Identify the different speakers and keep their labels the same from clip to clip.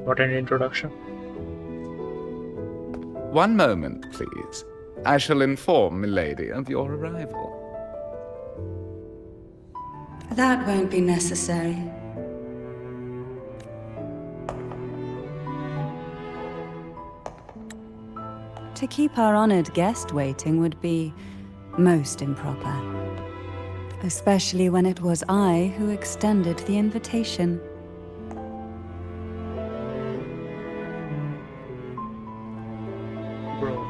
Speaker 1: What an introduction.
Speaker 2: One moment, please. I shall inform milady of your arrival.
Speaker 3: That won't be necessary. To keep our honored guest waiting would be most improper. Especially when it was I who extended the invitation.
Speaker 1: Bro.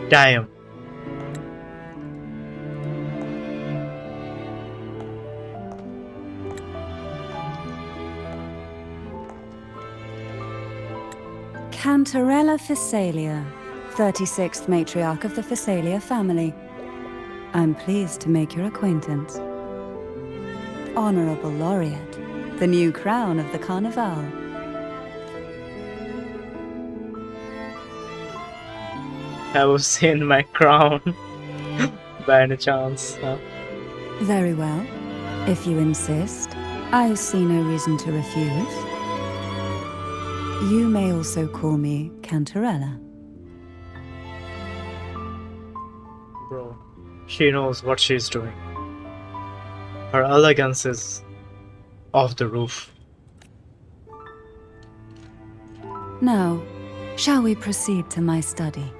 Speaker 1: Damn.
Speaker 3: Cantarella Phasalia, 36th matriarch of the Phasalia family. I'm pleased to make your acquaintance. Honorable Laureate, the new crown of the Carnival.
Speaker 1: Have you seen my crown? By any chance? Huh?
Speaker 3: Very well. If you insist, I see no reason to refuse. You may also call me Cantarella.
Speaker 1: Bro, she knows what she's doing. Her elegance is off the roof.
Speaker 3: Now, shall we proceed to my study?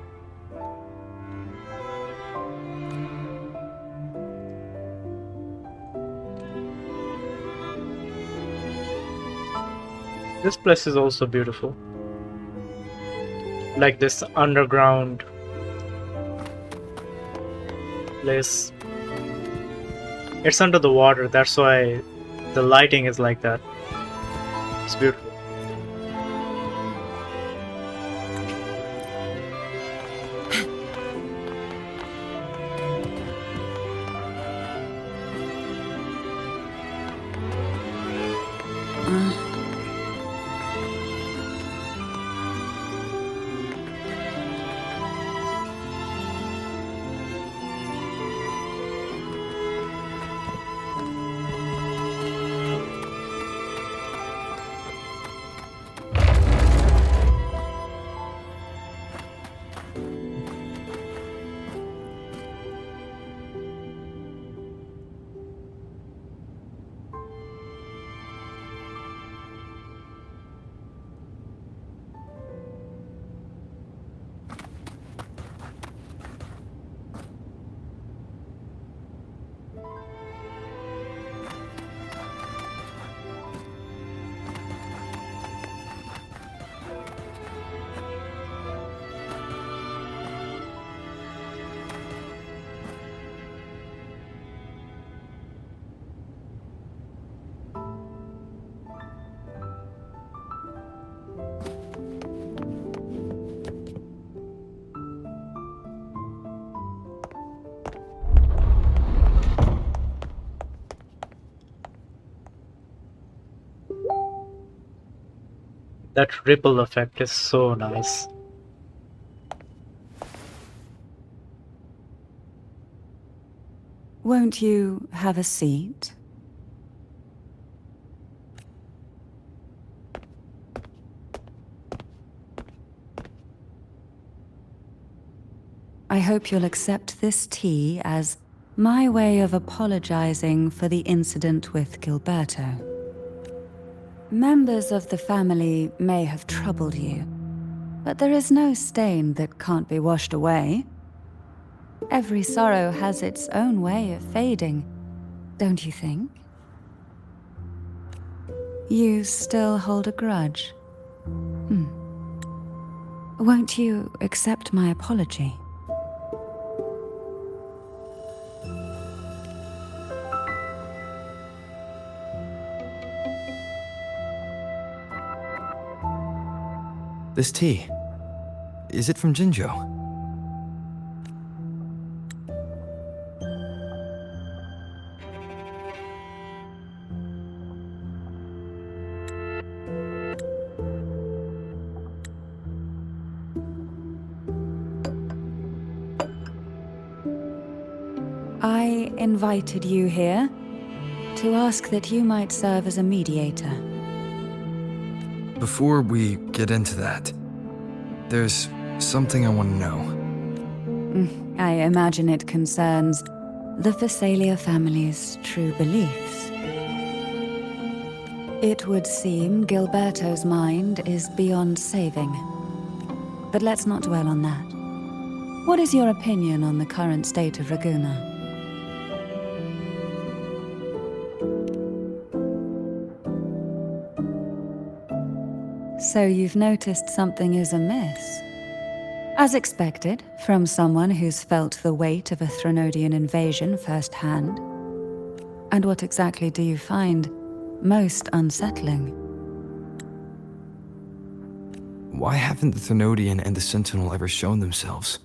Speaker 1: This place is also beautiful. Like this underground place. It's under the water, that's why the lighting is like that. It's beautiful. That ripple effect is so nice.
Speaker 3: Won't you have a seat? I hope you'll accept this tea as my way of apologizing for the incident with Gilberto. Members of the family may have troubled you, but there is no stain that can't be washed away. Every sorrow has its own way of fading, don't you think? You still hold a grudge? Won't you accept my apology?
Speaker 4: This tea, is it from Jinzhou?
Speaker 3: I invited you here to ask that you might serve as a mediator.
Speaker 4: Before we get into that, there's something I want to know.
Speaker 3: I imagine it concerns the Phasalia family's true beliefs. It would seem Gilberto's mind is beyond saving. But let's not dwell on that. What is your opinion on the current state of Ragusa? So you've noticed something is amiss. As expected, from someone who's felt the weight of a Threnodian invasion firsthand. And what exactly do you find most unsettling?
Speaker 4: Why haven't the Threnodian and the Sentinel ever shown themselves?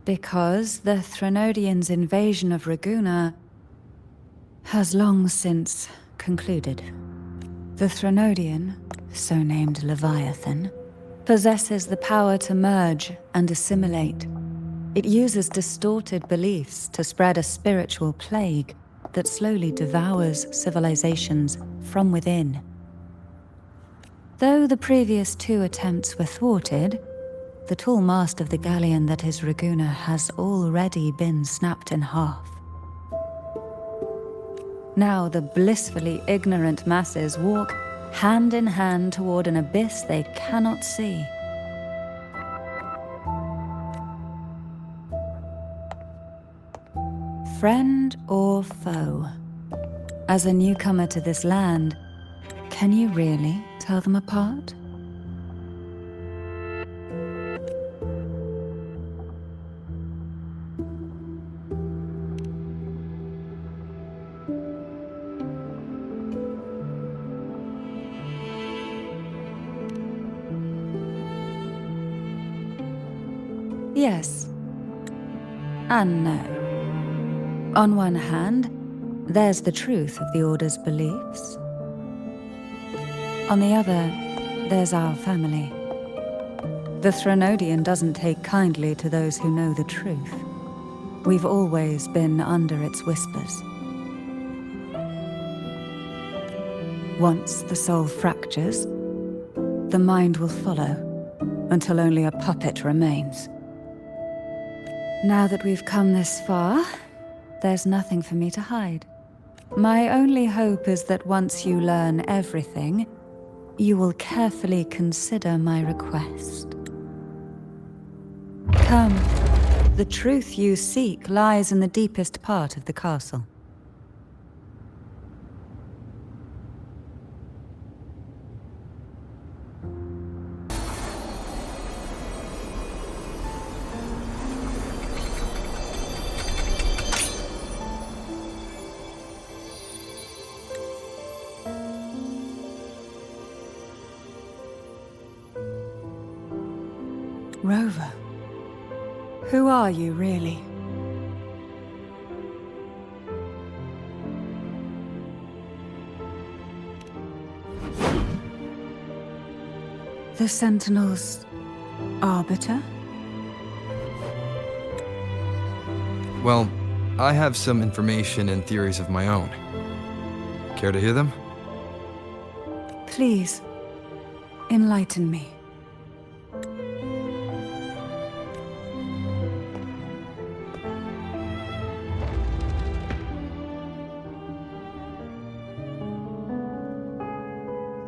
Speaker 3: Because the Threnodians' invasion of Ragusa has long since concluded. The Threnodian, so named Leviathan, possesses the power to merge and assimilate. It uses distorted beliefs to spread a spiritual plague that slowly devours civilizations from within. Though the previous 2 attempts were thwarted, the tall mast of the galleon that is Ragusa has already been snapped in half. Now the blissfully ignorant masses walk hand in hand toward an abyss they cannot see. Friend or foe? As a newcomer to this land, can you really tell them apart? Yes and no. On one hand, there's the truth of the Order's beliefs. On the other, there's our family. The Threnodian doesn't take kindly to those who know the truth. We've always been under its whispers. Once the soul fractures, the mind will follow, until only a puppet remains. Now that we've come this far, there's nothing for me to hide. My only hope is that once you learn everything, you will carefully consider my request. Come, the truth you seek lies in the deepest part of the castle. Rover, who are you really? The Sentinel's arbiter?
Speaker 4: Well, I have some information and theories of my own. Care to hear them?
Speaker 3: Please, enlighten me.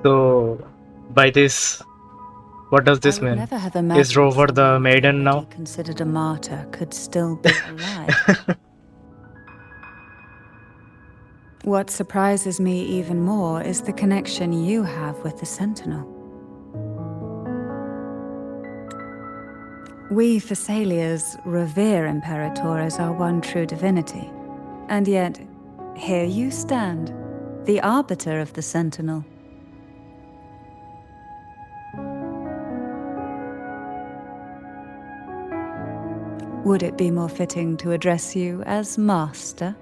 Speaker 1: So, by this, what does this
Speaker 3: I would
Speaker 1: mean?
Speaker 3: never have
Speaker 1: Is
Speaker 3: imagined
Speaker 1: Rover the
Speaker 3: someone
Speaker 1: maiden now?
Speaker 3: considered a martyr could still be alive. What surprises me even more is the connection you have with the Sentinel. We Phasalias revere Imperator as our one true divinity, and yet here you stand, the arbiter of the Sentinel. Would it be more fitting to address you as Master?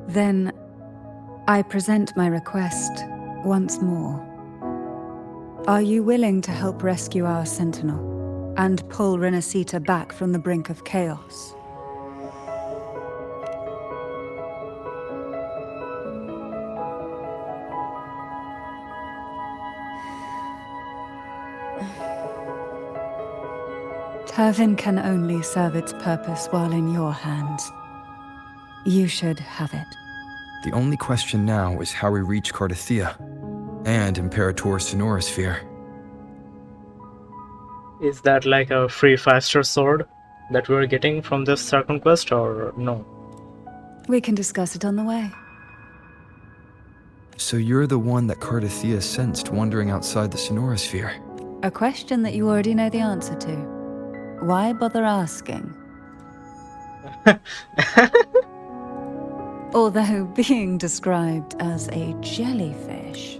Speaker 3: Then, I present my request once more. Are you willing to help rescue our Sentinel? and pull Renacita back from the brink of chaos. Turvin can only serve its purpose while in your hands. You should have it.
Speaker 4: The only question now is how we reach Cartethyia and Imperator's Sonorosphere.
Speaker 1: Is that like a free 5-star sword that we're getting from this circumquest, or no?
Speaker 3: We can discuss it on the way.
Speaker 4: So you're the one that Cartethyia sensed wandering outside the Sonorosphere?
Speaker 3: A question that you already know the answer to. Why bother asking? Although being described as a jellyfish.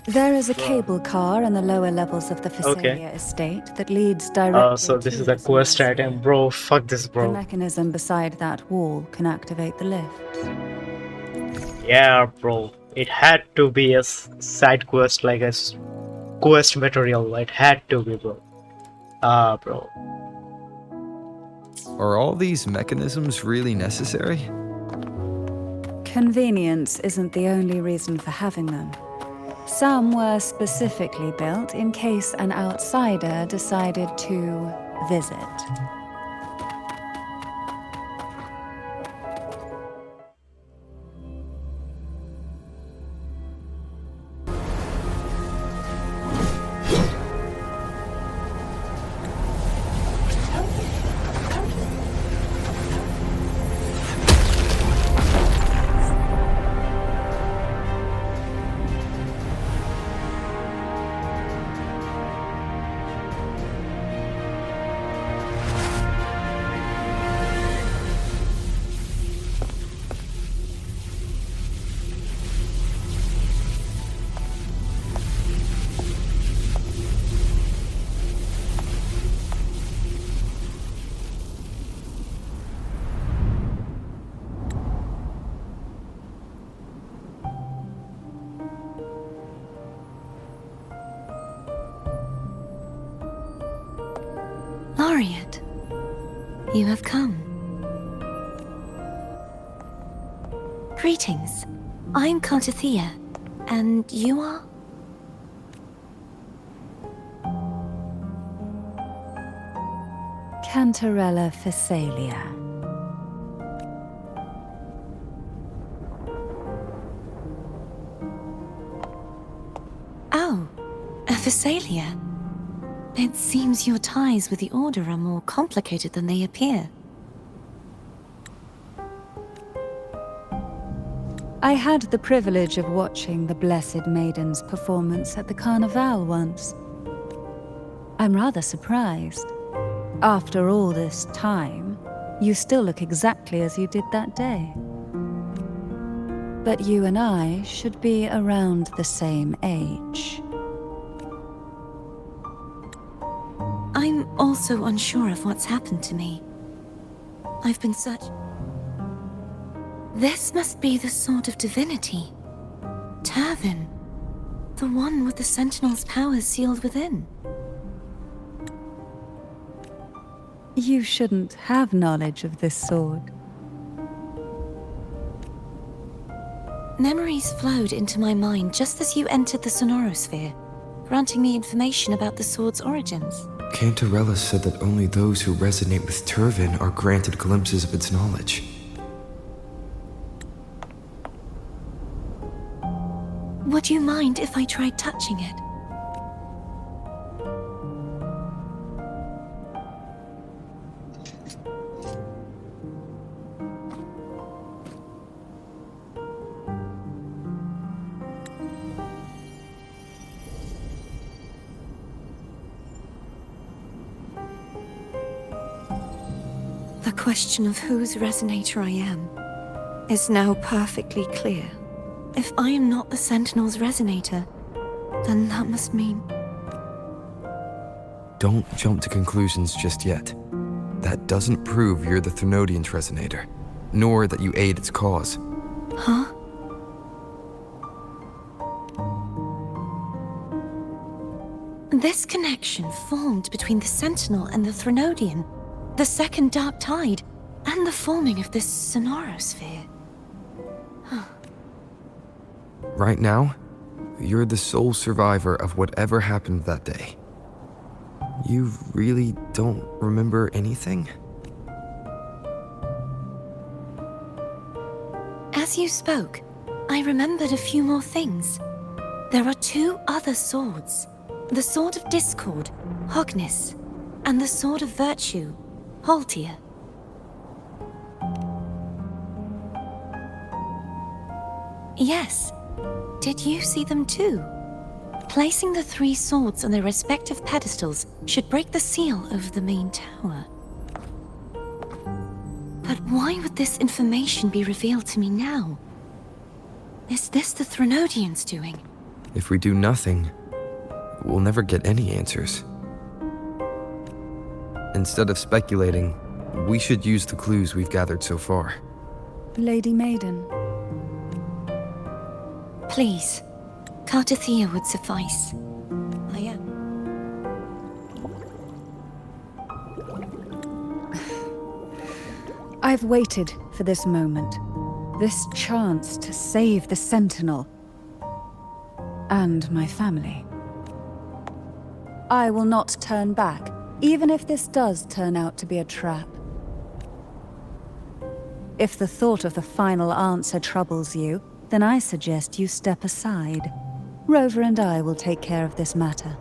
Speaker 3: There is a cable car in the lower levels of the Phasalia estate that leads directly
Speaker 1: Oh, so this
Speaker 3: to
Speaker 1: is a
Speaker 3: the
Speaker 1: quest
Speaker 3: Sonorosphere.
Speaker 1: item. Bro, fuck this,
Speaker 3: The
Speaker 1: bro.
Speaker 3: mechanism beside that wall can activate the lift.
Speaker 1: Yeah, bro. It had to be a side quest, like a quest material. It had to be, bro. Ah, bro.
Speaker 4: Are all these mechanisms really necessary?
Speaker 3: Convenience isn't the only reason for having them. Some were specifically built in case an outsider decided to visit.
Speaker 5: Laureate, you have come. Greetings. I'm Cartethyia, and you are?
Speaker 3: Cantarella Phasalia.
Speaker 5: Oh, a Phasalia. It seems your ties with the Order are more complicated than they appear.
Speaker 3: I had the privilege of watching the Blessed Maiden's performance at the Carnival once. I'm rather surprised. After all this time, you still look exactly as you did that day. But you and I should be around the same age.
Speaker 5: I'm also unsure of what's happened to me. I've been This must be the Sword of Divinity. Turvin. The one with the Sentinel's powers sealed within.
Speaker 3: You shouldn't have knowledge of this sword.
Speaker 5: Memories flowed into my mind just as you entered the Sonorosphere, granting me information about the sword's origins.
Speaker 4: Cantarella said that only those who resonate with Turvin are granted glimpses of its knowledge.
Speaker 5: Would you mind if I tried touching it? The question of whose resonator I am is now perfectly clear. If I am not the Sentinel's resonator, then that must mean...
Speaker 4: Don't jump to conclusions just yet. That doesn't prove you're the Thermodian's resonator, nor that you aid its cause.
Speaker 5: Huh? This connection formed between the Sentinel and the Threnodian, the second Dark Tide, and the forming of this sonorosphere.
Speaker 4: Right now, you're the sole survivor of whatever happened that day. You really don't remember anything?
Speaker 5: As you spoke, I remembered a few more things. There are 2 other swords. The Sword of Discord, Hognis, and the Sword of Virtue, Haltia. Yes. Did you see them too? Placing the 3 swords on their respective pedestals should break the seal over the main tower. But why would this information be revealed to me now? Is this the Threnodians' doing?
Speaker 4: If we do nothing, we'll never get any answers. Instead of speculating, we should use the clues we've gathered so far.
Speaker 3: Lady Maiden.
Speaker 5: Please, Cartethyia would suffice. I am.
Speaker 3: I've waited for this moment. This chance to save the Sentinel. And my family. I will not turn back, even if this does turn out to be a trap. If the thought of the final answer troubles you, then I suggest you step aside. Rover and I will take care of this matter.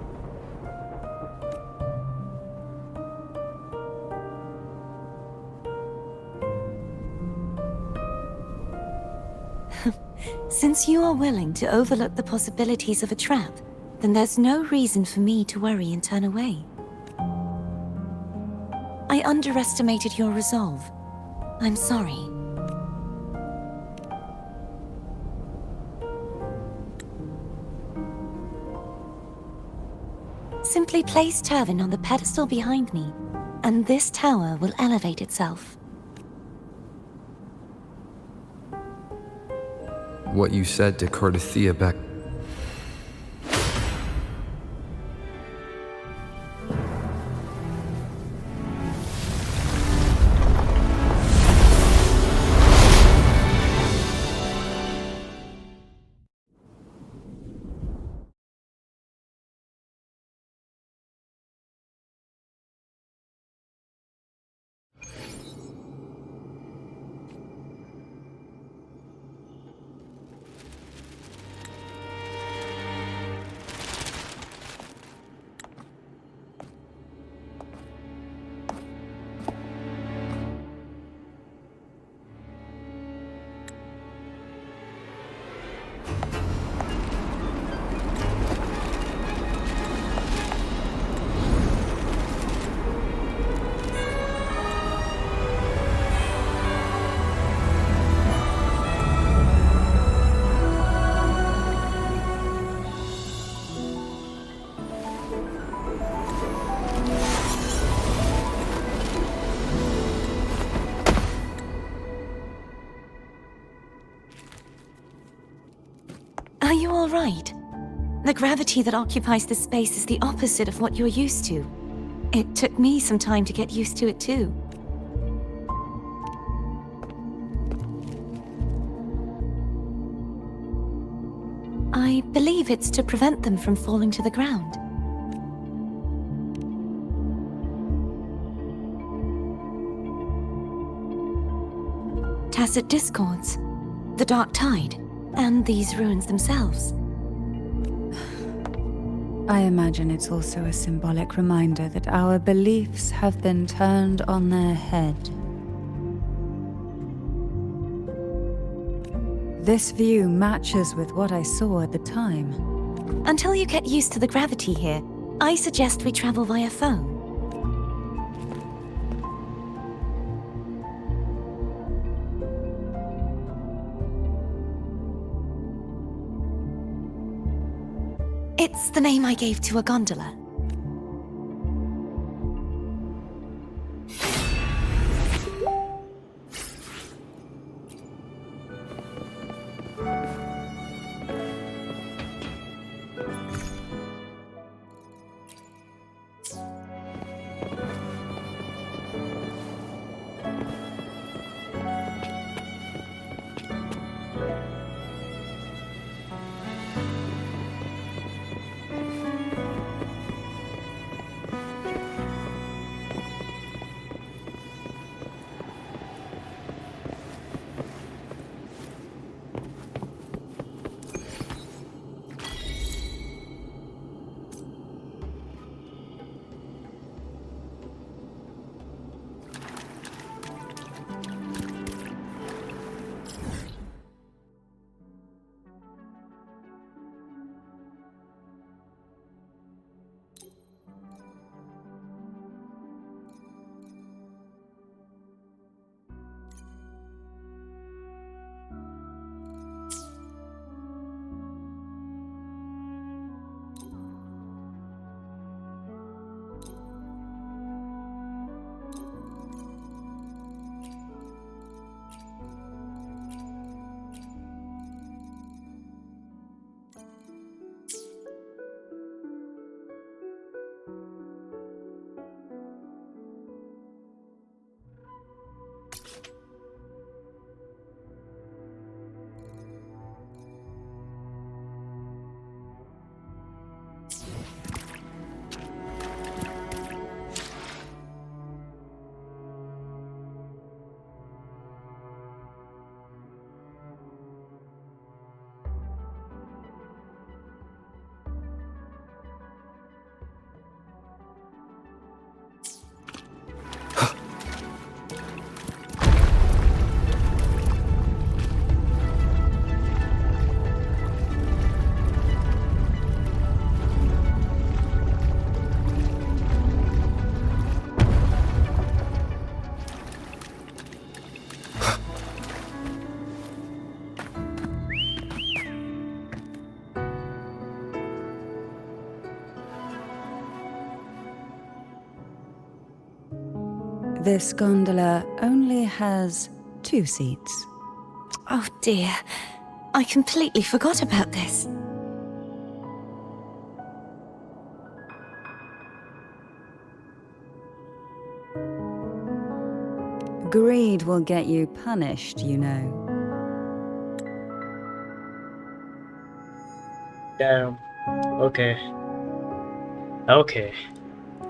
Speaker 5: Since you are willing to overlook the possibilities of a trap, then there's no reason for me to worry and turn away. I underestimated your resolve. I'm sorry. Simply place Turvin on the pedestal behind me, and this tower will elevate itself.
Speaker 4: What you said to Cartethyia back...
Speaker 5: Are you all right? The gravity that occupies this space is the opposite of what you're used to. It took me some time to get used to it too. I believe it's to prevent them from falling to the ground. Tacit discords, the Dark Tide, and these ruins themselves.
Speaker 3: I imagine it's also a symbolic reminder that our beliefs have been turned on their head. This view matches with what I saw at the time.
Speaker 5: Until you get used to the gravity here, I suggest we travel via phone. It's the name I gave to a gondola.
Speaker 3: This gondola only has 2 seats.
Speaker 5: Oh dear. I completely forgot about this.
Speaker 3: Greed will get you punished, you know.
Speaker 1: Damn. Okay. Okay.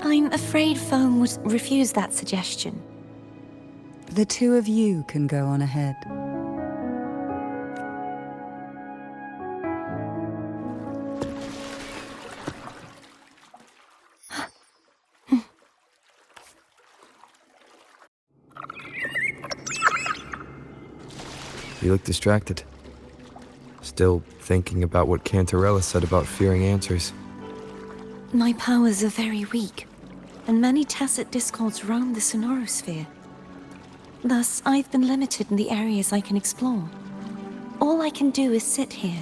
Speaker 5: I'm afraid Foam would refuse that suggestion.
Speaker 3: The 2 of you can go on ahead.
Speaker 4: You look distracted. Still thinking about what Cantarella said about fearing answers.
Speaker 5: My powers are very weak, and many tacit discords roam the sonorosphere. Thus, I've been limited in the areas I can explore. All I can do is sit here,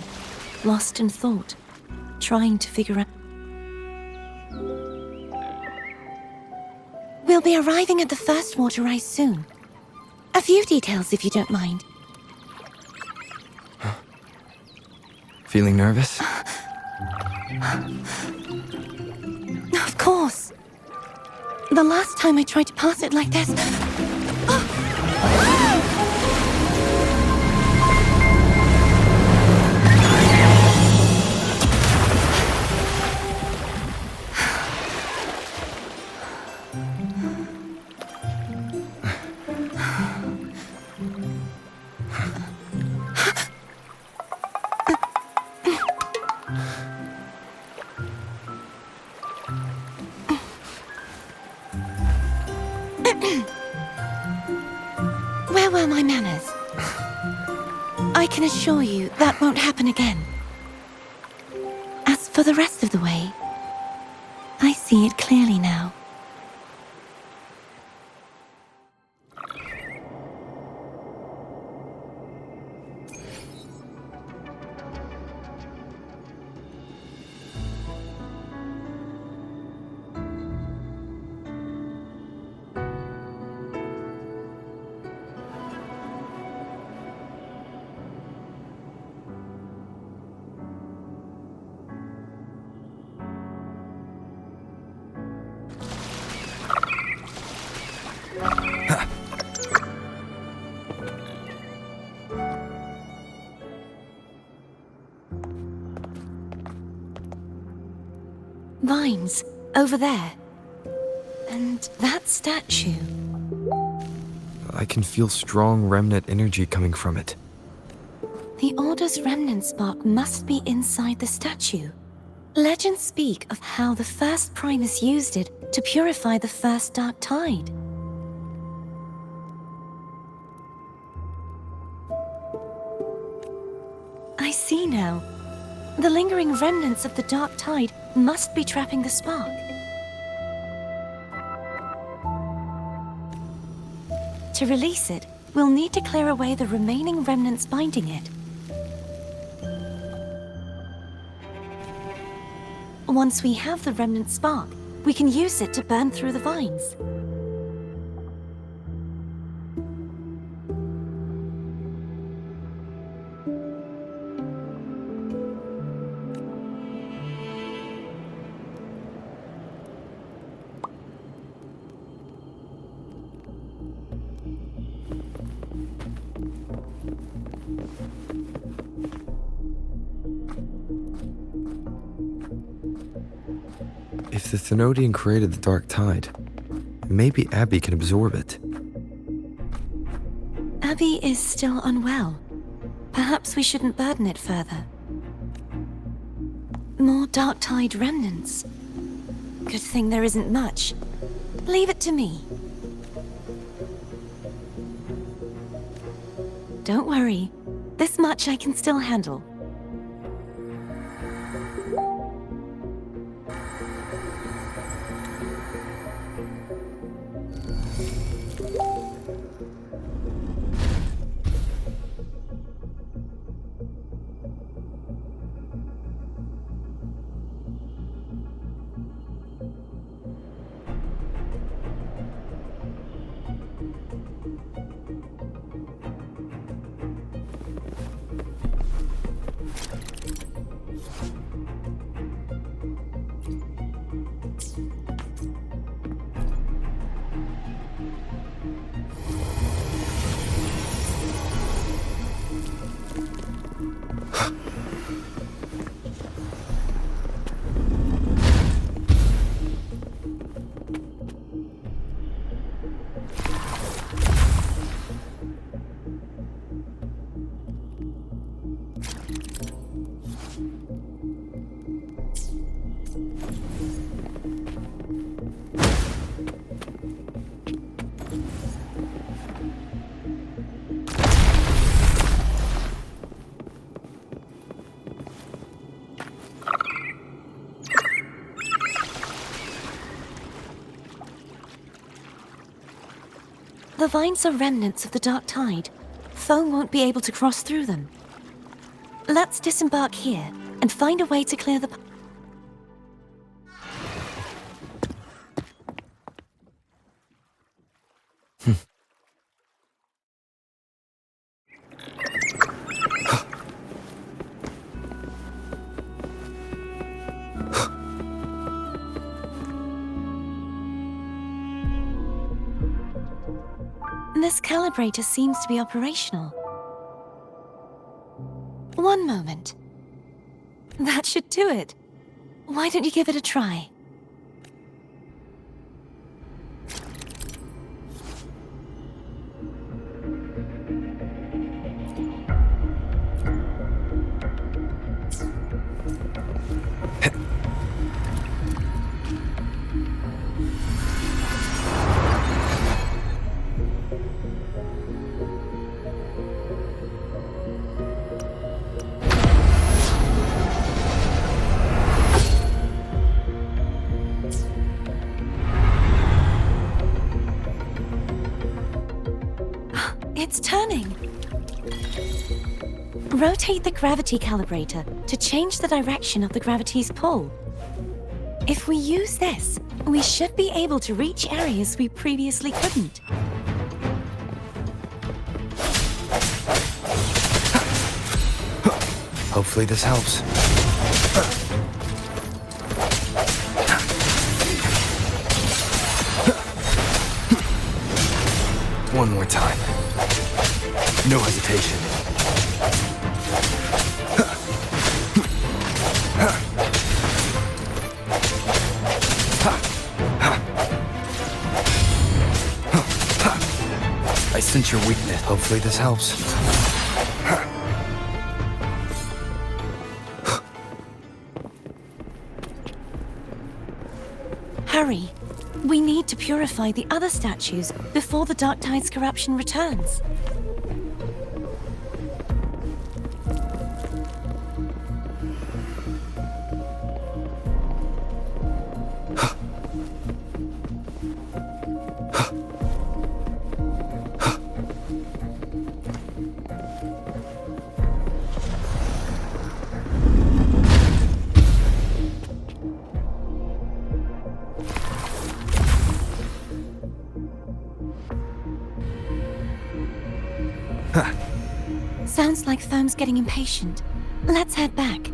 Speaker 5: lost in thought, trying to figure out... We'll be arriving at the first water rise soon. A few details, if you don't mind.
Speaker 4: Feeling nervous?
Speaker 5: Of course. The last time I tried to pass it like this... Where were my manners? I can assure you that won't happen again. As for the rest of the way, I see it clearly now. Vines, over there. And that statue.
Speaker 4: I can feel strong remnant energy coming from it.
Speaker 5: The Order's remnant spark must be inside the statue. Legends speak of how the first Primus used it to purify the first Dark Tide. I see now. The lingering remnants of the Dark Tide must be trapping the spark. To release it, we'll need to clear away the remaining remnants binding it. Once we have the remnant spark, we can use it to burn through the vines.
Speaker 4: If the Thenodian created the Dark Tide, maybe Abby can absorb it.
Speaker 5: Abby is still unwell. Perhaps we shouldn't burden it further. More Dark Tide remnants. Good thing there isn't much. Leave it to me. Don't worry. This much I can still handle. The vines are remnants of the dark tide. Foam won't be able to cross through them. Let's disembark here and find a way to clear the... This calibrator seems to be operational. One moment. That should do it. Why don't you give it a try? It's turning. Rotate the gravity calibrator to change the direction of the gravity's pull. If we use this, we should be able to reach areas we previously couldn't.
Speaker 4: Hopefully this helps. One more time. No hesitation. I sense your weakness. Hopefully this helps.
Speaker 5: Hurry. We need to purify the other statues before the Dark Tide's corruption returns. Sounds like Foam's getting impatient. Let's head back.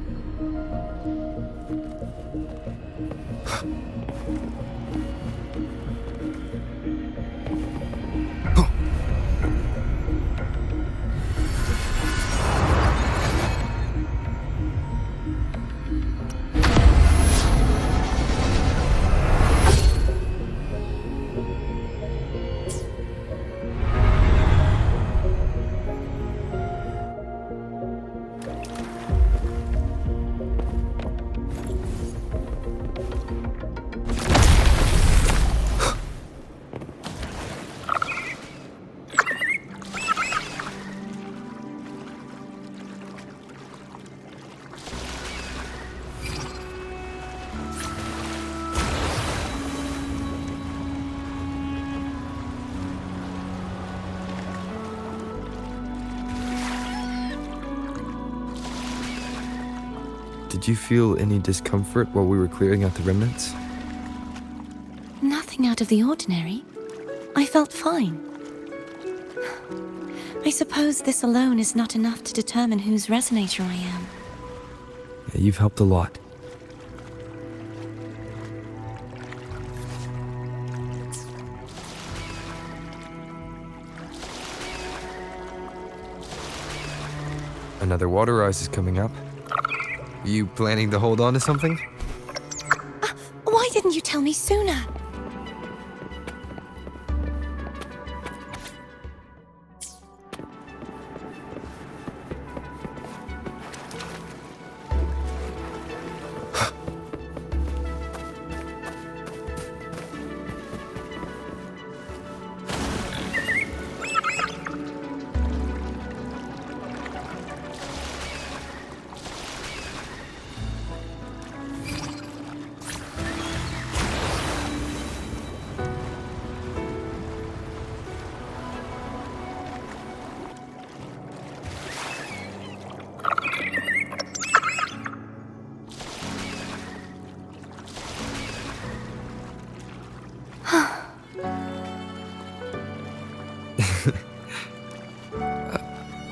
Speaker 4: Did you feel any discomfort while we were clearing out the remnants?
Speaker 5: Nothing out of the ordinary. I felt fine. I suppose this alone is not enough to determine whose resonator I am.
Speaker 4: Yeah, you've helped a lot. Another water rise is coming up. You planning to hold on to something?
Speaker 5: Why didn't you tell me sooner?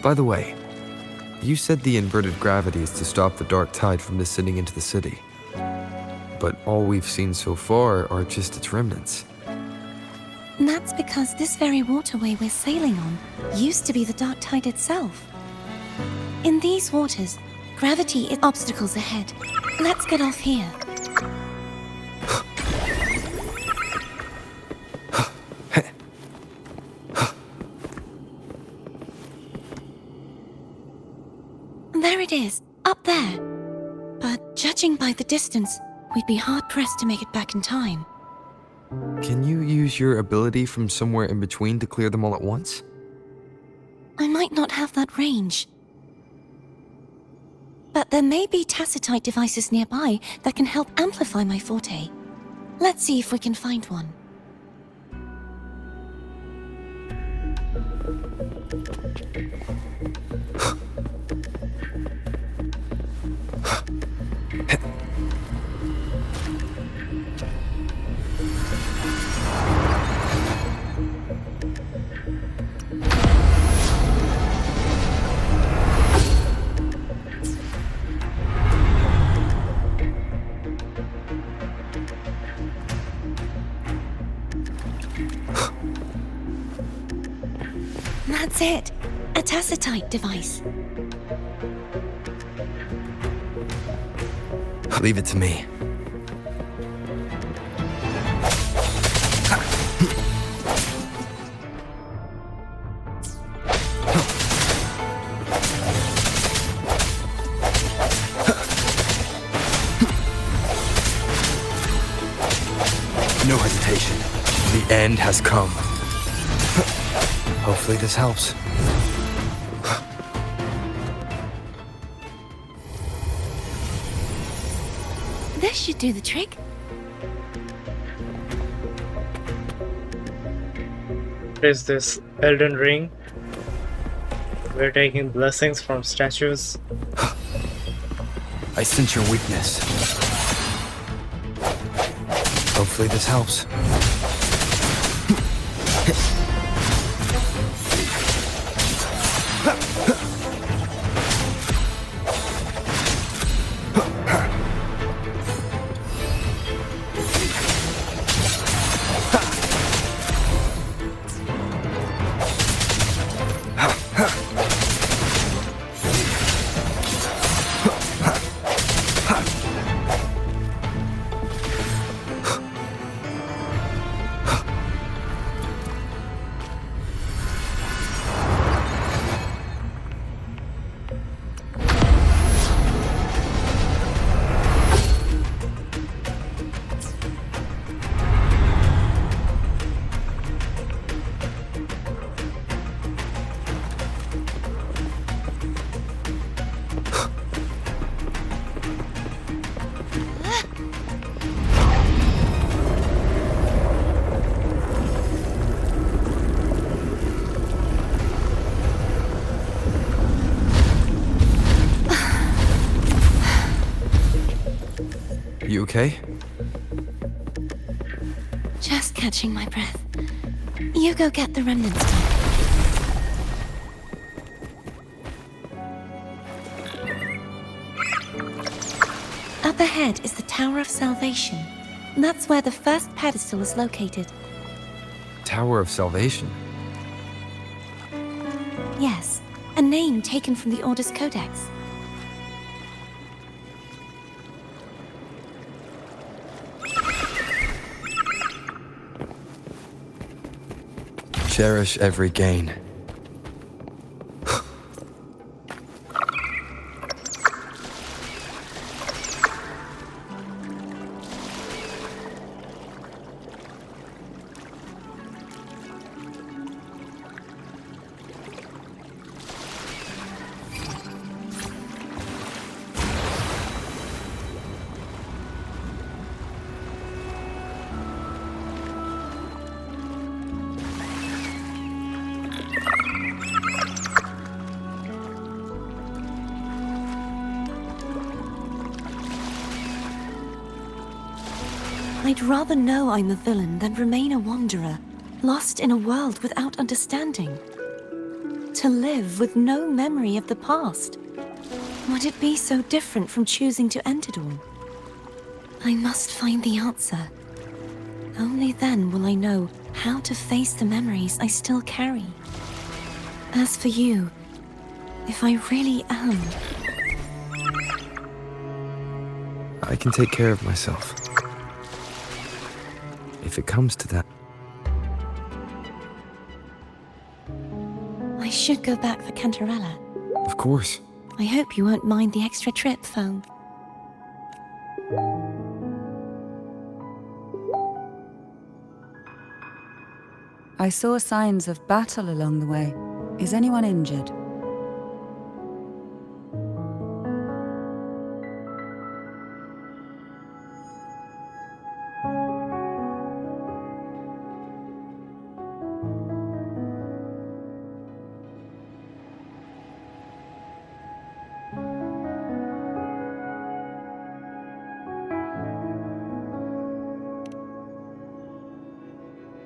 Speaker 4: By the way, you said the inverted gravity is to stop the dark tide from descending into the city. But all we've seen so far are just its remnants.
Speaker 5: And that's because this very waterway we're sailing on used to be the dark tide itself. In these waters, gravity is obstacles ahead. Let's get off here. There it is, up there. But judging by the distance, we'd be hard-pressed to make it back in time.
Speaker 4: Can you use your ability from somewhere in between to clear them all at once?
Speaker 5: I might not have that range. But there may be tacitite devices nearby that can help amplify my forte. Let's see if we can find one. That's it. A tacitite device.
Speaker 4: Leave it to me. No hesitation. The end has come. Hopefully this helps.
Speaker 5: This should do the trick.
Speaker 1: What is this? Elden Ring? We're taking blessings from statues.
Speaker 4: I sense your weakness. Hopefully this helps. You okay?
Speaker 5: Just catching my breath. You go get the remnants. Up ahead is the Tower of Salvation. That's where the first pedestal is located.
Speaker 4: Tower of Salvation?
Speaker 5: Yes, a name taken from the Order's Codex.
Speaker 4: Cherish every gain.
Speaker 5: I'd rather know I'm a villain than remain a wanderer, lost in a world without understanding. to live with no memory of the past? Would it be so different from choosing to end it all? I must find the answer. Only then will I know how to face the memories I still carry. As for you, if I really am...
Speaker 4: I can take care of myself. If it comes to that.
Speaker 5: I should go back for Cantarella.
Speaker 4: Of course.
Speaker 5: I hope you won't mind the extra trip, phone.
Speaker 3: I saw signs of battle along the way. Is anyone injured?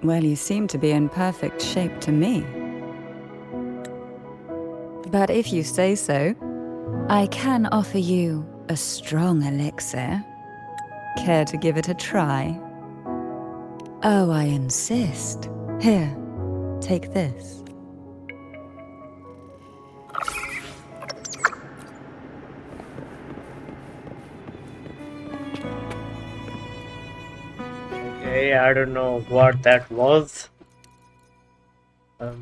Speaker 3: Well, you seem to be in perfect shape to me. But if you say so, I can offer you a strong elixir. Care to give it a try? Oh, I insist. Here, take this.
Speaker 1: Okay, I don't know what that was. But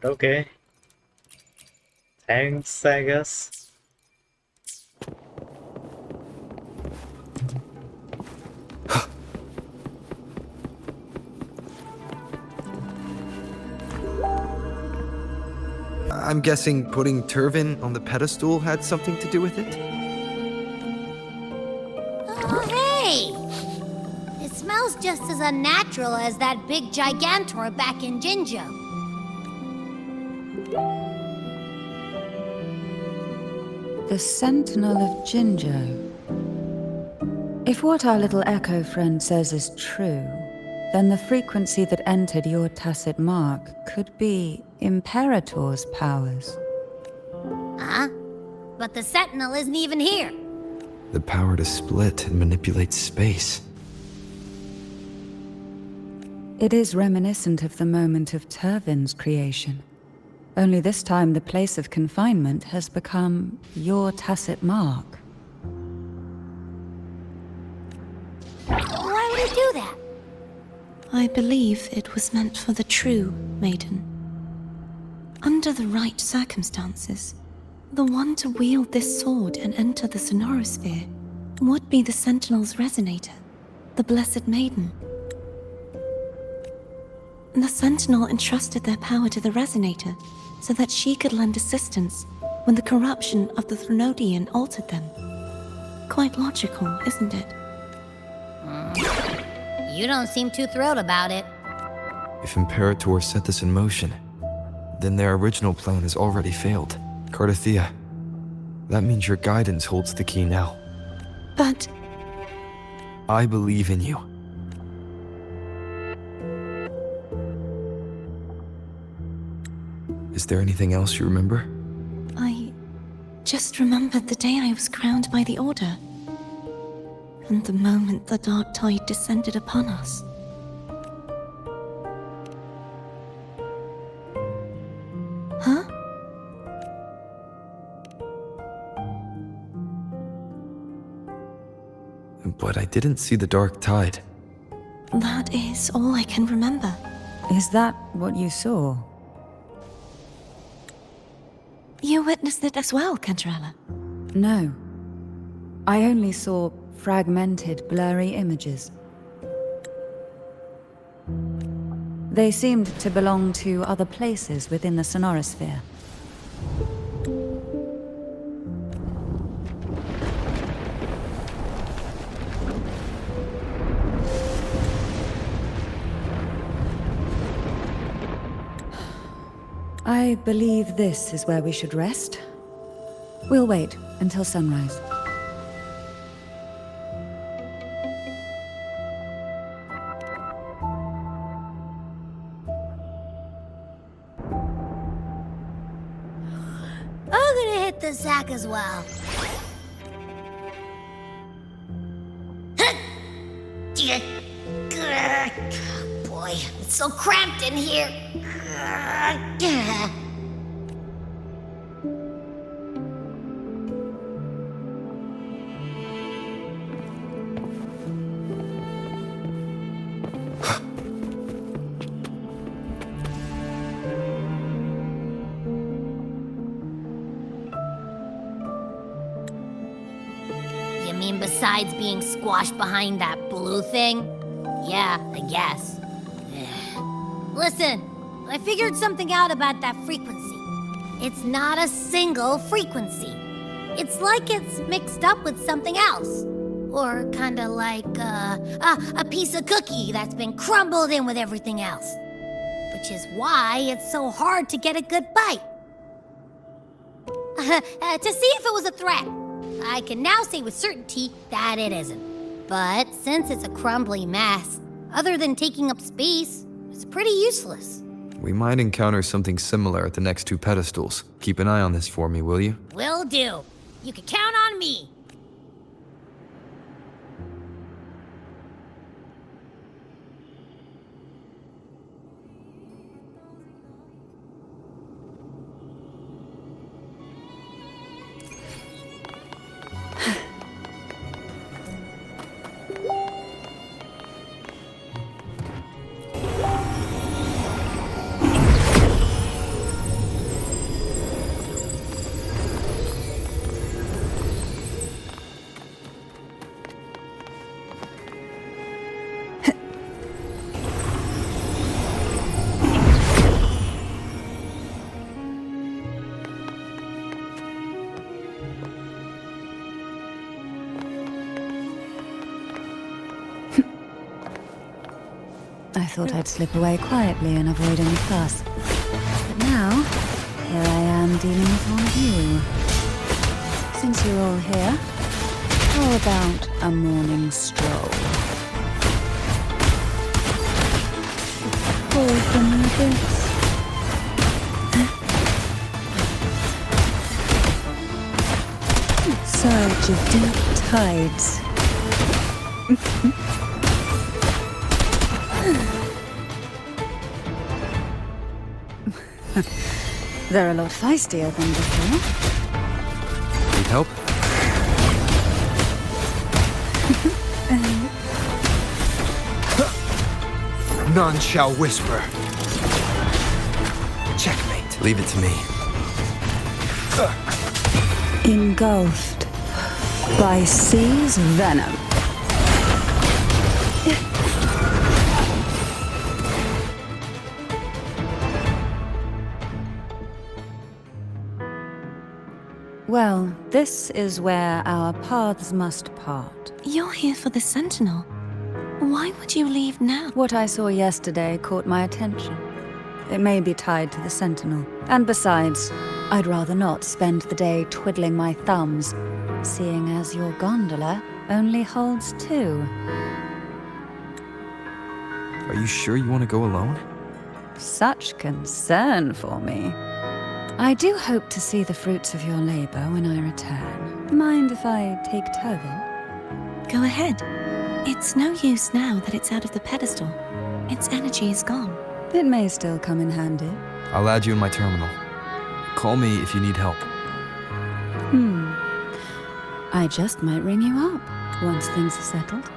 Speaker 1: okay. Thanks, I guess.
Speaker 4: I'm guessing putting Turvin on the pedestal had something to do with it?
Speaker 6: Oh, hey! It smells just as unnatural as that big gigantor back in Jinjo.
Speaker 3: The Sentinel of Jinjo. If what our little echo friend says is true, then the frequency that entered your tacit mark could be Imperator's powers.
Speaker 6: Huh? But the Sentinel isn't even here.
Speaker 4: The power to split and manipulate space.
Speaker 3: It is reminiscent of the moment of Turvin's creation. Only this time the place of confinement has become your tacit mark.
Speaker 6: Why would it do that?
Speaker 5: I believe it was meant for the true maiden. Under the right circumstances, the one to wield this sword and enter the sonorosphere would be the Sentinel's resonator, the Blessed Maiden. The Sentinel entrusted their power to the resonator so that she could lend assistance when the corruption of the Threnodian altered them. Quite logical, isn't it?
Speaker 6: You don't seem too thrilled about it.
Speaker 4: If Imperator set this in motion, then their original plan has already failed. Cartethyia, that means your guidance holds the key now.
Speaker 5: But...
Speaker 4: I believe in you. Is there anything else you remember?
Speaker 5: I just remembered the day I was crowned by the Order. And the moment the dark tide descended upon us. Huh?
Speaker 4: But I didn't see the dark tide.
Speaker 5: That is all I can remember.
Speaker 3: Is that what you saw?
Speaker 5: You witnessed it as well, Cantarella.
Speaker 3: No. I only saw fragmented, blurry images. They seemed to belong to other places within the sonorosphere. I believe this is where we should rest. We'll wait until sunrise.
Speaker 6: work as well. Boy, it's so cramped in here. You mean besides being squashed behind that blue thing? Yeah, I guess. Listen, I figured something out about that frequency. It's not a single frequency. It's like it's mixed up with something else. Or kinda like a piece of cookie that's been crumbled in with everything else. Which is why it's so hard to get a good bite. To see if it was a threat. I can now say with certainty that it isn't. But since it's a crumbly mess, other than taking up space, it's pretty useless.
Speaker 4: We might encounter something similar at the next two pedestals. Keep an eye on this for me, will you?
Speaker 6: Will do. You can count on me.
Speaker 3: I thought I'd slip away quietly and avoid any fuss. But now, here I am dealing with all of you. Since you're all here, how about a morning stroll? Pull from your boots. Surge of deep tides. They're a lot feistier than before.
Speaker 4: Need help? None shall whisper. Checkmate. Leave it to me.
Speaker 3: Engulfed by sea's venom. Well, this is where our paths must part.
Speaker 5: You're here for the Sentinel. Why would you leave now?
Speaker 3: What I saw yesterday caught my attention. It may be tied to the Sentinel. And besides, I'd rather not spend the day twiddling my thumbs, seeing as your gondola only holds 2.
Speaker 4: Are you sure you want to go alone?
Speaker 3: Such concern for me. I do hope to see the fruits of your labor when I return. Mind if I take Tobin?
Speaker 5: Go ahead. It's no use now that it's out of the pedestal. Its energy is gone.
Speaker 3: It may still come in handy.
Speaker 4: I'll add you in my terminal. Call me if you need help.
Speaker 3: I just might ring you up once things are settled.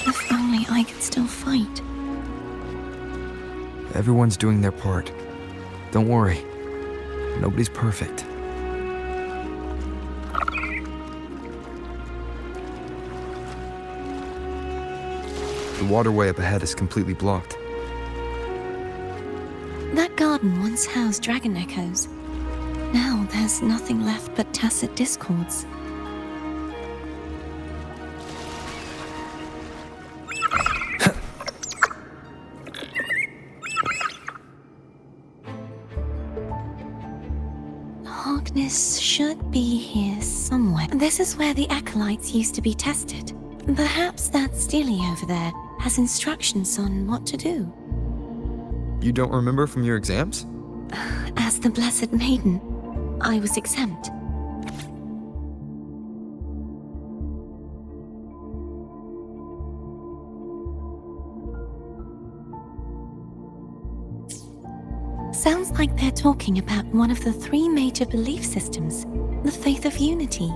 Speaker 5: If only I could still fight.
Speaker 4: Everyone's doing their part. Don't worry. Nobody's perfect. The waterway up ahead is completely blocked.
Speaker 5: That garden once housed dragon echoes. Now there's nothing left but tacit discords. Hognis should be here somewhere. This is where the acolytes used to be tested. Perhaps that Steely over there has instructions on what to do.
Speaker 4: You don't remember from your exams?
Speaker 5: As the Blessed Maiden, I was exempt. Sounds like they're talking about one of the 3 major belief systems, the faith of unity.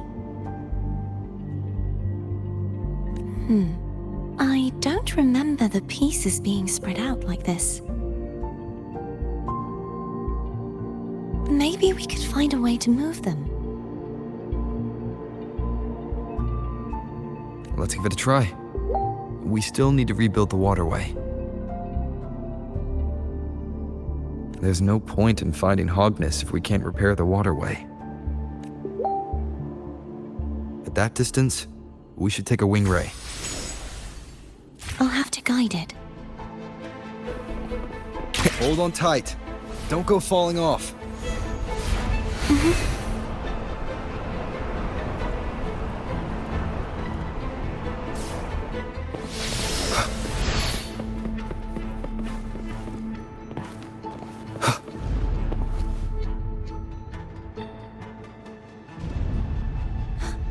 Speaker 5: I don't remember the pieces being spread out like this. Maybe we could find a way to move them.
Speaker 4: Let's give it a try. We still need to rebuild the waterway. There's no point in finding Hognis if we can't repair the waterway. At that distance, we should take a wing ray.
Speaker 5: I'll have to guide it.
Speaker 4: Hold on tight. Don't go falling off.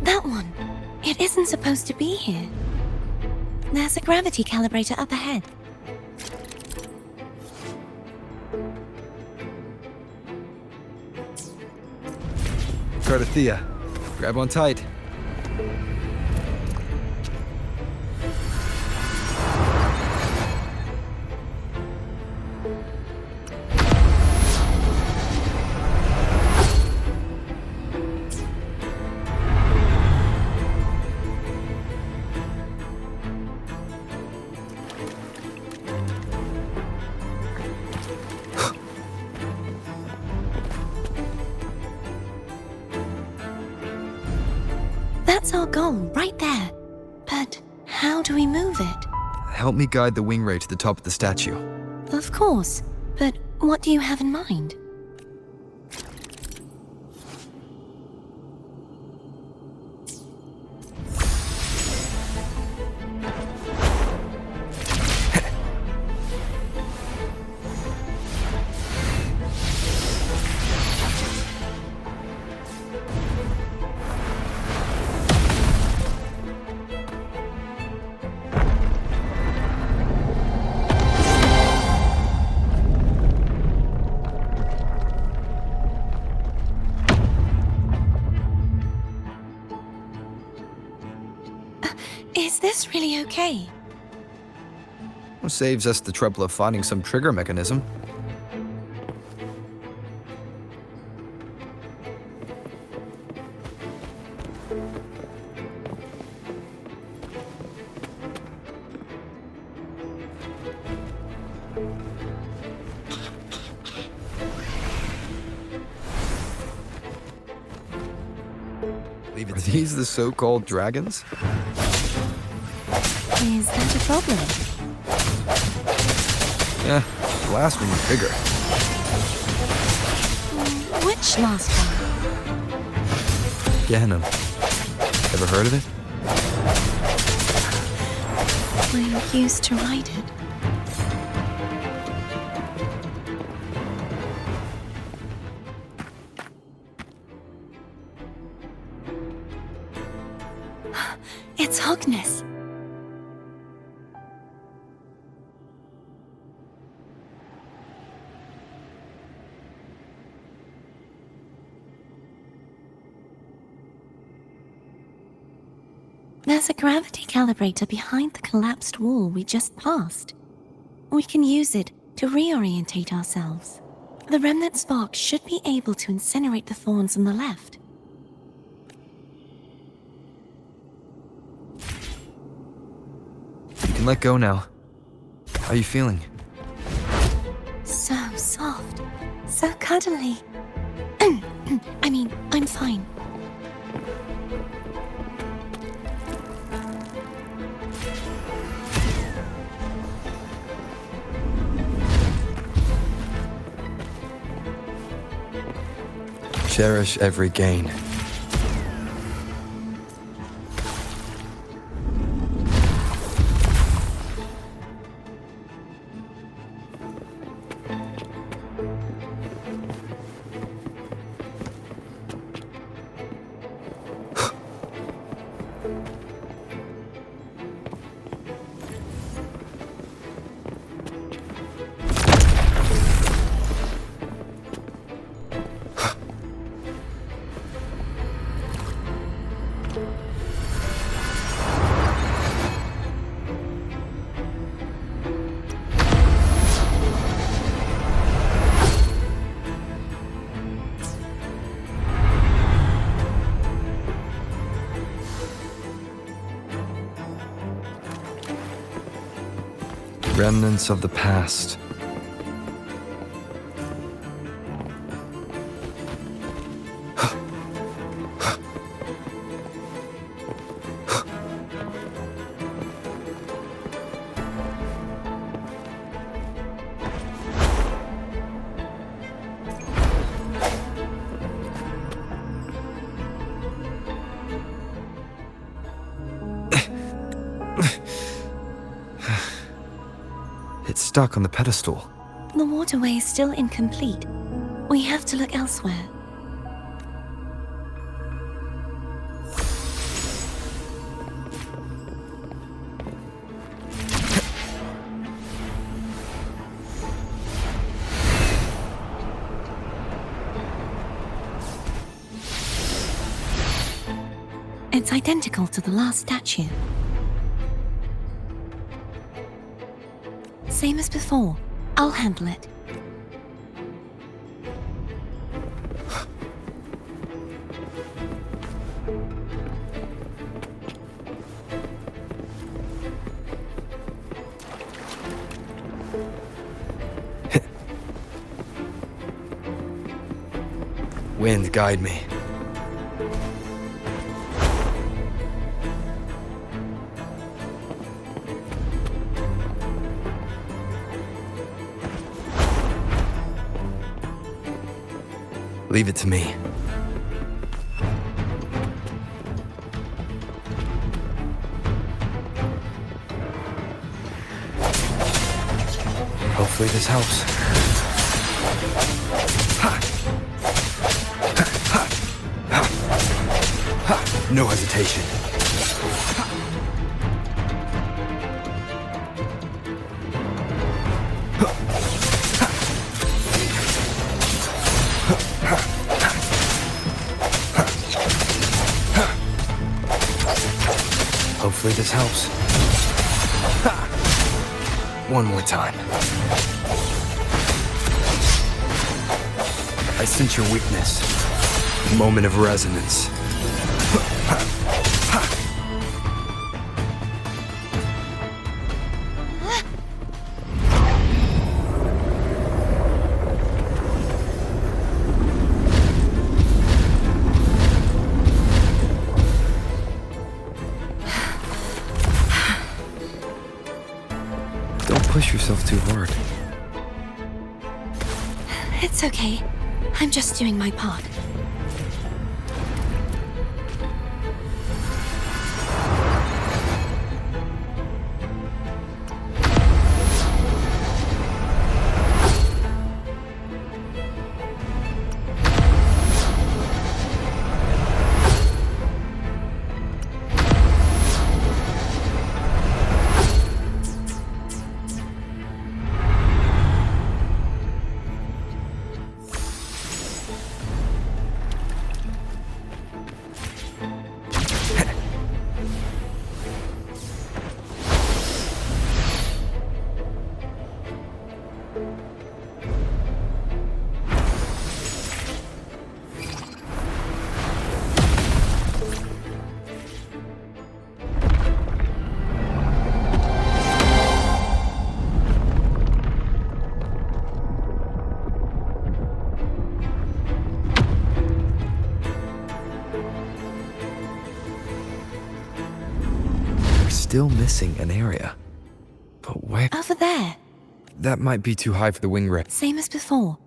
Speaker 5: That one. It isn't supposed to be here. There's a gravity calibrator up ahead.
Speaker 4: Cartethyia, grab on tight.
Speaker 5: That's our goal, right there. But how do we move it?
Speaker 4: Help me guide the wing ray to the top of the statue.
Speaker 5: Of course, but what do you have in mind? Is this really okay?
Speaker 4: Saves us the trouble of finding some trigger mechanism. Are these the so-called dragons?
Speaker 5: Is that a problem?
Speaker 4: Yeah, the last one was bigger.
Speaker 5: Which last one?
Speaker 4: Gehenna. Ever heard of it?
Speaker 5: I used to ride it. It's Hognis. There's a gravity calibrator behind the collapsed wall we just passed. We can use it to reorientate ourselves. The remnant spark should be able to incinerate the thorns on the left.
Speaker 4: You can let go now. How are you feeling?
Speaker 5: So soft. So cuddly. I mean, I'm fine.
Speaker 4: Cherish every gain. Remnants of the past. It's stuck on the pedestal.
Speaker 5: The waterway is still incomplete. We have to look elsewhere. It's identical to the last statue. Same as before. I'll handle it.
Speaker 4: Wind, guide me. Leave it to me. Hopefully this helps. No hesitation. Hopefully this helps. One more time. I sense your weakness. Moment of resonance. Push yourself too hard.
Speaker 5: It's okay. I'm just doing my part.
Speaker 4: Still missing an area. But where?
Speaker 5: Over there.
Speaker 4: That might be too high for the wing rail.
Speaker 5: Same as before.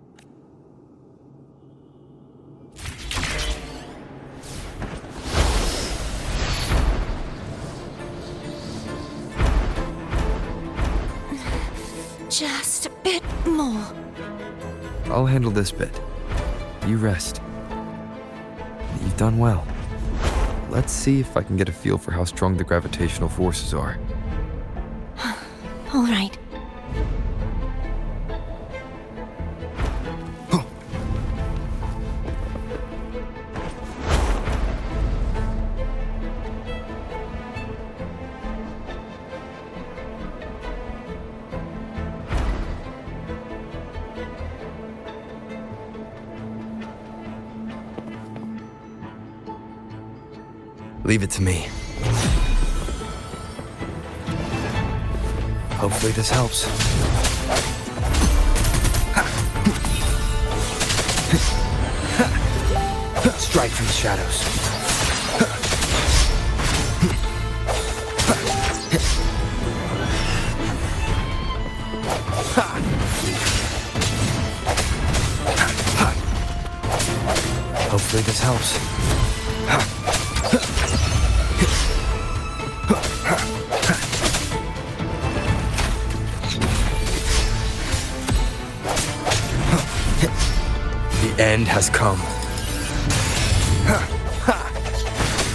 Speaker 5: Just a bit more.
Speaker 4: I'll handle this bit. You rest. You've done well. Let's see if I can get a feel for how strong the gravitational forces are.
Speaker 5: All right.
Speaker 4: Leave it to me. Hopefully this helps. Strike from the shadows. Hopefully this helps. The end has come.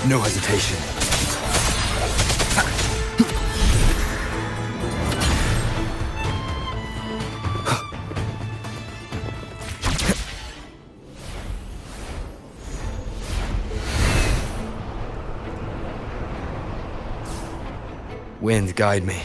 Speaker 4: No hesitation. Wind, guide me.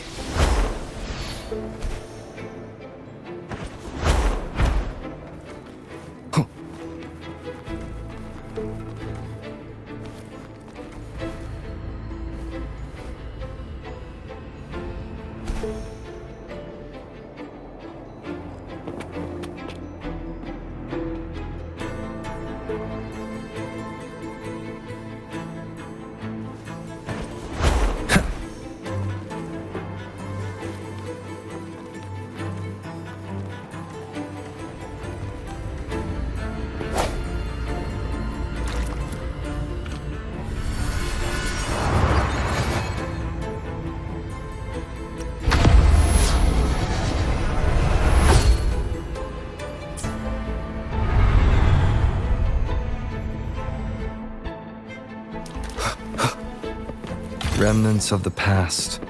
Speaker 4: Remnants of the past.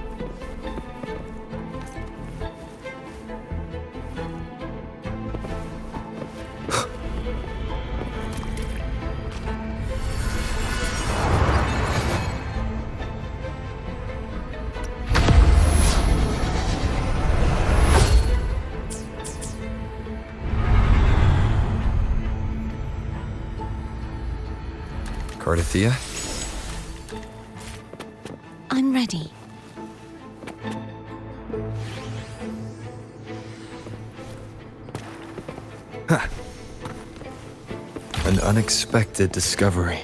Speaker 4: Cartethyia?
Speaker 5: I'm ready.
Speaker 4: An unexpected discovery.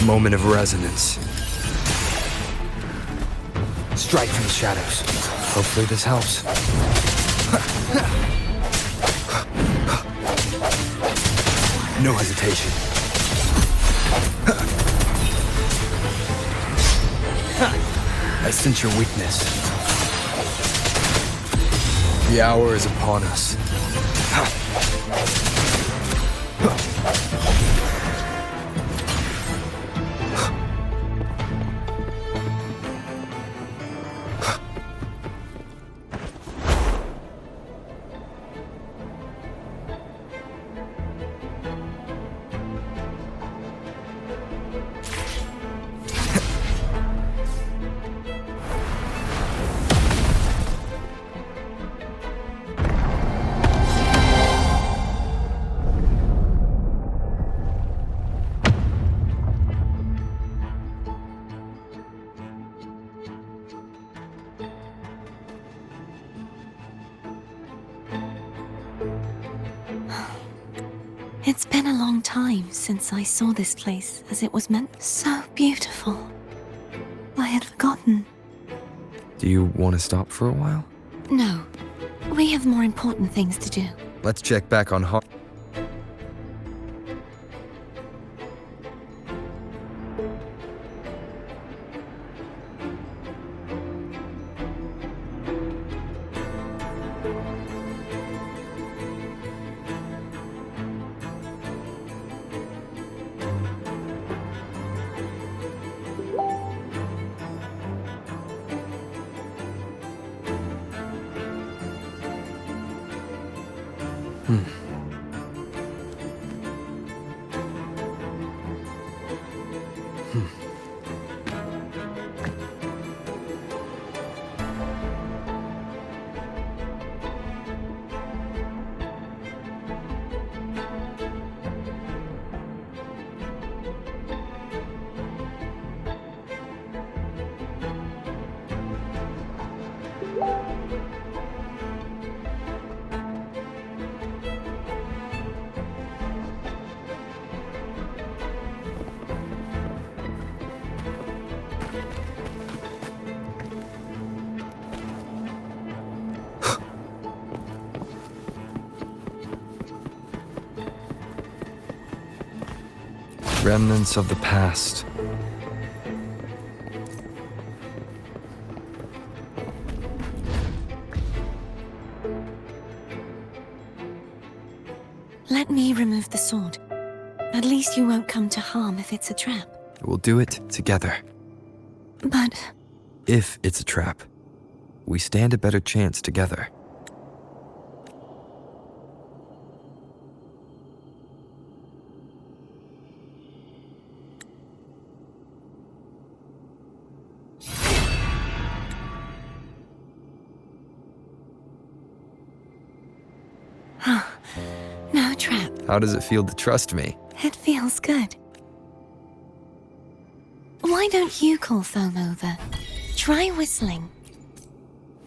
Speaker 4: Moment of resonance. Strike from the shadows. Hopefully this helps. No hesitation. I sense your weakness. The hour is upon us.
Speaker 5: It's been a long time since I saw this place as it was meant. So beautiful. I had forgotten.
Speaker 4: Do you want to stop for a while?
Speaker 5: No. We have more important things to do.
Speaker 4: Let's check back on remnants of the past.
Speaker 5: Let me remove the sword. At least you won't come to harm if it's a trap.
Speaker 4: We'll do it together.
Speaker 5: But
Speaker 4: If it's a trap, we stand a better chance together.
Speaker 5: no trap.
Speaker 4: How does it feel to trust me?
Speaker 5: It feels good. Why don't you call Foam over? Try whistling.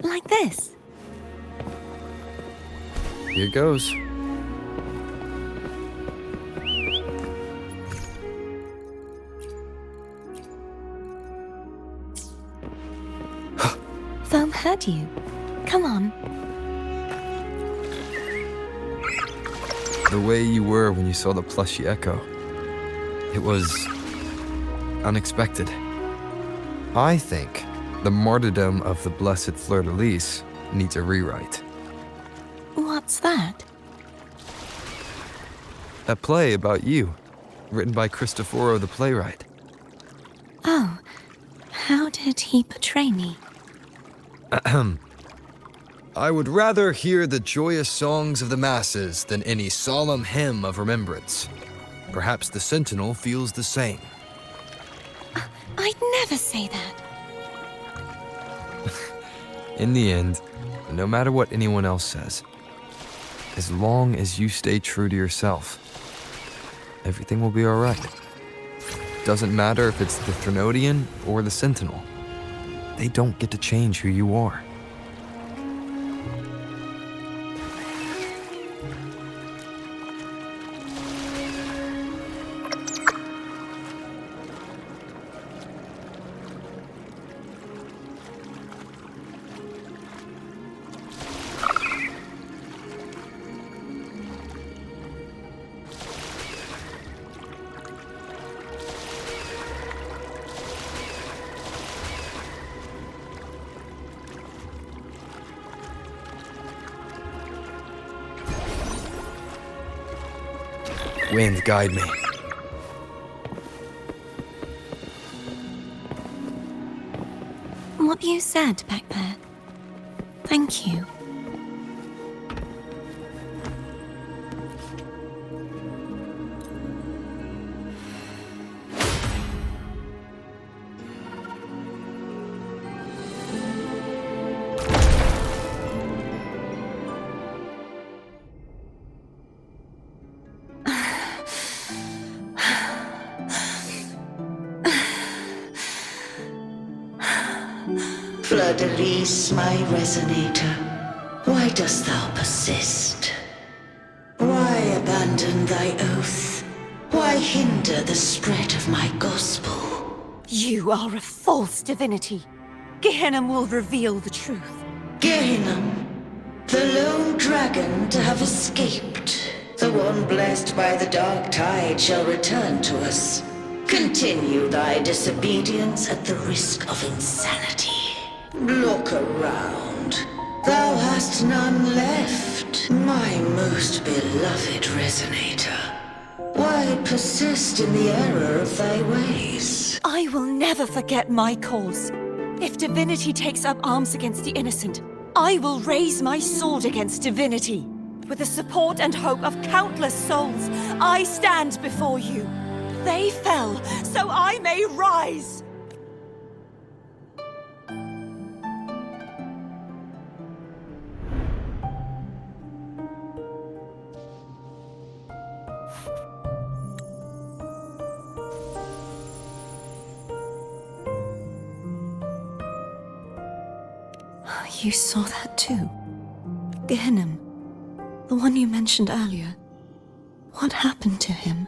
Speaker 5: Like this.
Speaker 4: Here goes.
Speaker 5: Foam heard you. Come on.
Speaker 4: The way you were when you saw the plushy echo. It was unexpected. I think the martyrdom of the blessed fleur-de-lis needs a rewrite.
Speaker 5: What's that?
Speaker 4: A play about you, written by Cristoforo the playwright.
Speaker 5: Oh, how did he portray me?
Speaker 4: Ahem. I would rather hear the joyous songs of the masses than any solemn hymn of remembrance. Perhaps the Sentinel feels the same.
Speaker 5: I'd never say that.
Speaker 4: In the end, no matter what anyone else says, as long as you stay true to yourself, everything will be alright. Doesn't matter if it's the Threnodian or the Sentinel. They don't get to change who you are. Wind, guide me.
Speaker 5: What you said back there. Thank you.
Speaker 7: Fleur-de-lis, my resonator, why dost thou persist? Why abandon abandon thy oath? Why hinder the spread of my gospel?
Speaker 5: You are a false divinity. Gehenna will reveal the truth.
Speaker 7: Gehenna, the lone dragon to have escaped. The one blessed by the dark tide shall return to us. Continue thy disobedience at the risk of insanity. Look around. Thou hast none left, my most beloved resonator. Why persist in the error of thy ways?
Speaker 5: I will never forget my cause. If divinity takes up arms against the innocent, I will raise my sword against divinity. With the support and hope of countless souls, I stand before you. They fell, so I may rise! You saw that too? Gehenna, the one you mentioned earlier. What happened to him?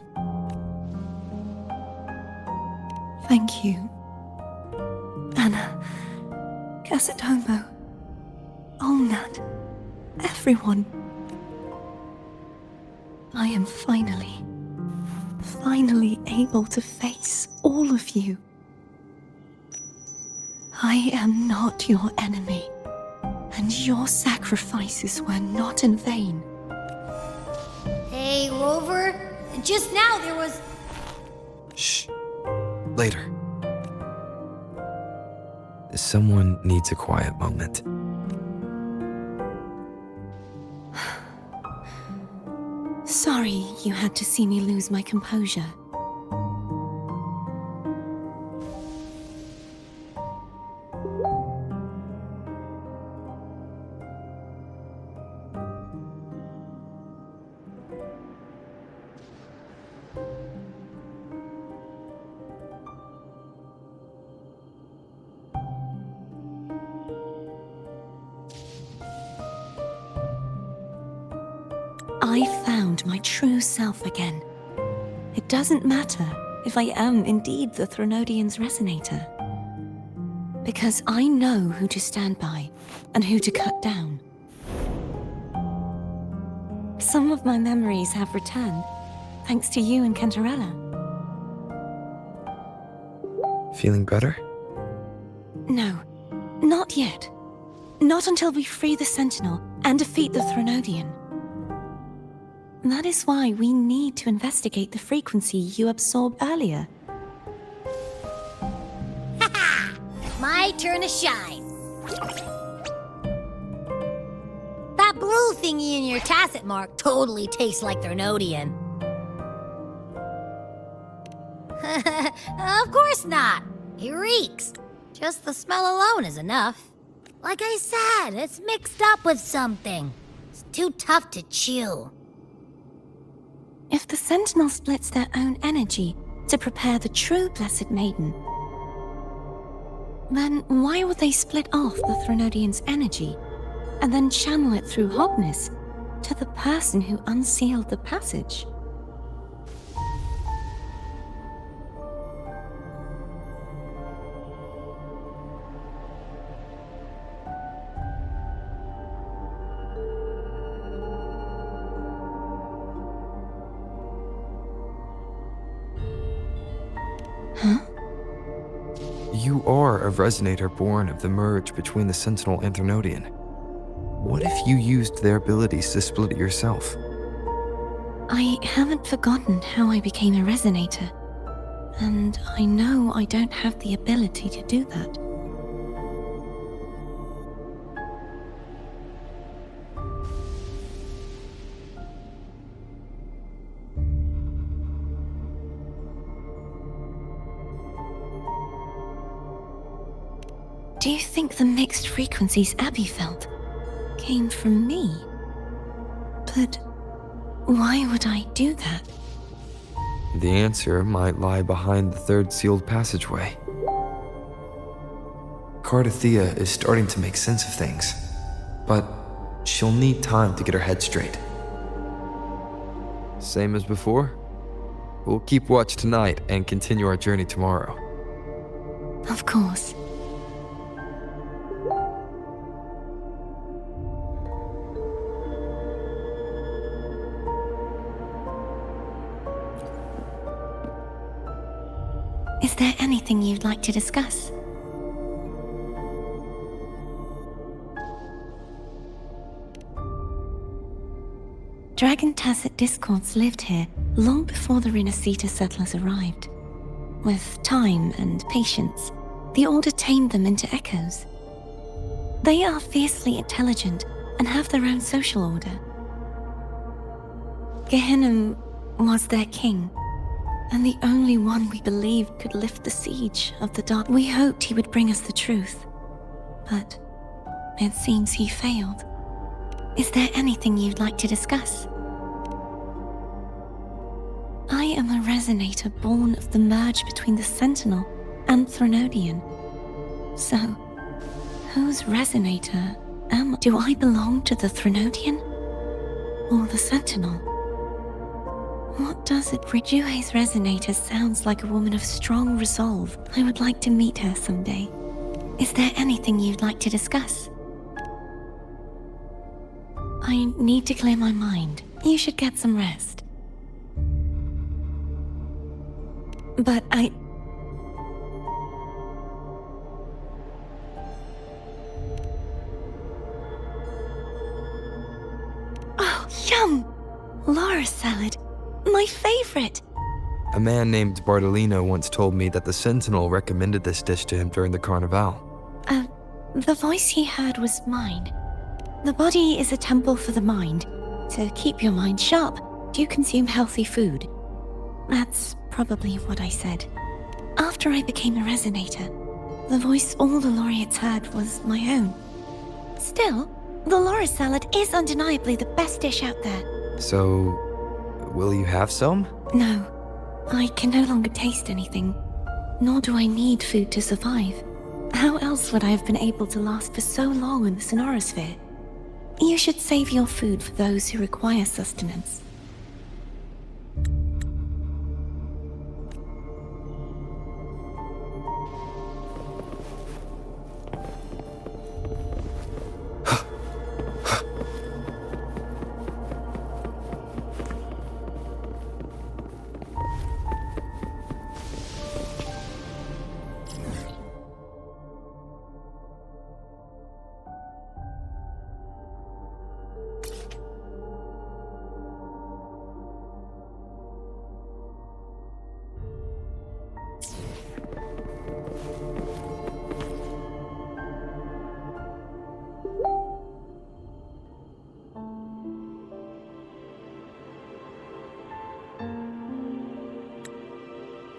Speaker 5: Thank you. Anna, Casatomo, Olnat, everyone. I am finally able to face all of you. I am not your enemy, and your sacrifices were not in vain.
Speaker 6: Hey, Rover. Just now there was...
Speaker 4: Shh. Later. Someone needs a quiet moment.
Speaker 5: Sorry you had to see me lose my composure. I found my true self again. It doesn't matter if I am indeed the Threnodian's resonator. Because I know who to stand by and who to cut down. Some of my memories have returned, thanks to you and Cantarella.
Speaker 4: Feeling better?
Speaker 5: No, not yet. Not until we free the Sentinel and defeat the Threnodian. That is why we need to investigate the frequency you absorbed earlier.
Speaker 6: My turn to shine. That blue thingy in your tacit mark totally tastes like Threnodian. Of course not. It reeks. Just the smell alone is enough. Like I said, it's mixed up with something. It's too tough to chew.
Speaker 5: If the Sentinel splits their own energy to prepare the true Blessed Maiden, then why would they split off the Threnodian's energy and then channel it through Hogness to the person who unsealed the passage? Huh?
Speaker 4: You are a resonator born of the merge between the Sentinel and Threnodian. What if you used their abilities to split it yourself?
Speaker 5: I haven't forgotten how I became a resonator, and I know I don't have the ability to do that. Do you think the mixed frequencies Abby felt came from me? But why would I do that?
Speaker 4: The answer might lie behind the third sealed passageway. Cartethyia is starting to make sense of things, but she'll need time to get her head straight. Same as before? We'll keep watch tonight and continue our journey tomorrow.
Speaker 5: Of course. Is there anything you'd like to discuss? Dragon Tacet discords lived here long before the Renacita settlers arrived. With time and patience, the Order tamed them into echoes. They are fiercely intelligent and have their own social order. Gehinnom was their king, and the only one we believed could lift the siege of the dark. We hoped he would bring us the truth, but it seems he failed. Is there anything you'd like to discuss? I am a resonator born of the merge between the Sentinel and Threnodian. So, whose resonator am I? Do I belong to the Threnodian? Or the Sentinel? What does it bring? Juhe's resonator sounds like a woman of strong resolve. I would like to meet her someday. Is there anything you'd like to discuss? I need to clear my mind. You should get some rest. But Oh, yum! Laura salad. My favorite!
Speaker 4: A man named Bartolino once told me that the Sentinel recommended this dish to him during the Carnival.
Speaker 5: The voice he heard was mine. The body is a temple for the mind. To keep your mind sharp, do you consume healthy food? That's probably what I said. After I became a resonator, the voice all the laureates heard was my own. Still, the Laura salad is undeniably the best dish out there.
Speaker 4: So, will you have some?
Speaker 5: No, I can no longer taste anything, nor do I need food to survive. How else would I have been able to last for so long in the sonorosphere? You should save your food for those who require sustenance.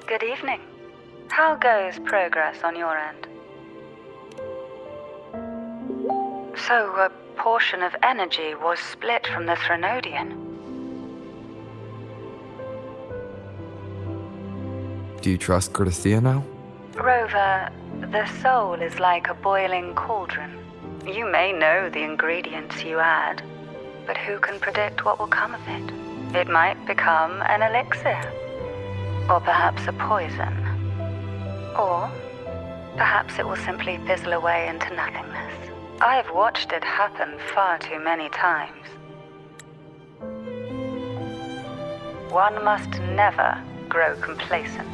Speaker 8: Good evening. How goes progress on your end? So, a portion of energy was split from the Threnodian.
Speaker 4: Do you trust Cartethyia now?
Speaker 8: Rover, the soul is like a boiling cauldron. You may know the ingredients you add, but who can predict what will come of it? It might become an elixir. Or perhaps a poison. Or perhaps it will simply fizzle away into nothingness. I've watched it happen far too many times. One must never grow complacent.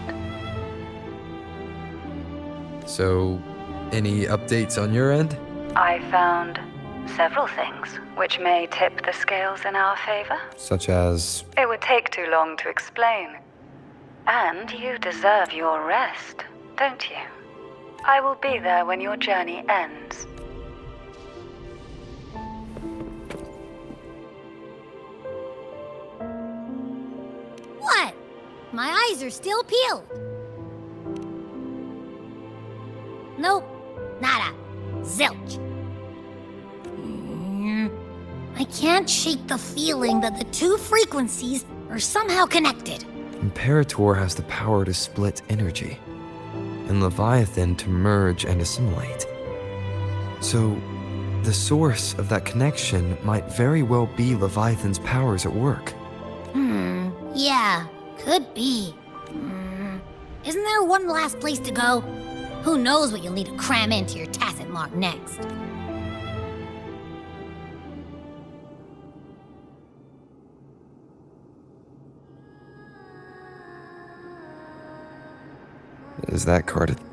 Speaker 4: So, any updates on your end?
Speaker 8: I found several things which may tip the scales in our favor.
Speaker 4: Such as?
Speaker 8: It would take too long to explain. And you deserve your rest, don't you? I will be there when your journey ends.
Speaker 6: What? My eyes are still peeled. Nope. Nada. Zilch. I can't shake the feeling that the two frequencies are somehow connected.
Speaker 4: Imperator has the power to split energy, and Leviathan to merge and assimilate. So, the source of that connection might very well be Leviathan's powers at work.
Speaker 6: Yeah, could be. Isn't there one last place to go? Who knows what you'll need to cram into your tacit mark next?
Speaker 4: Is that Cartethyia?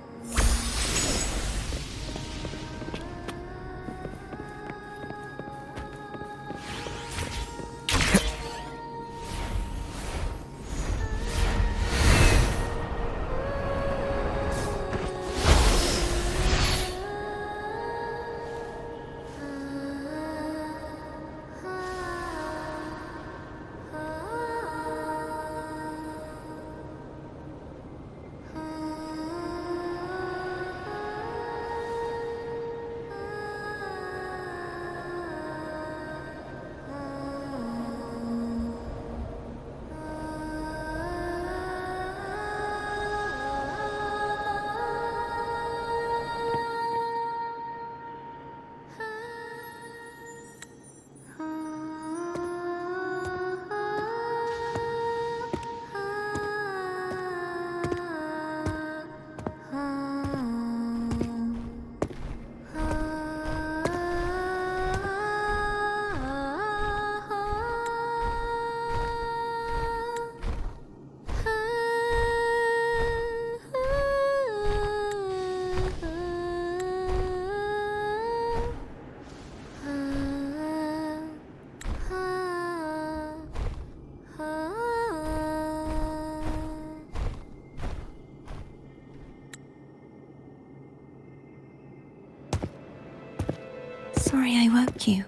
Speaker 5: Sorry I woke you.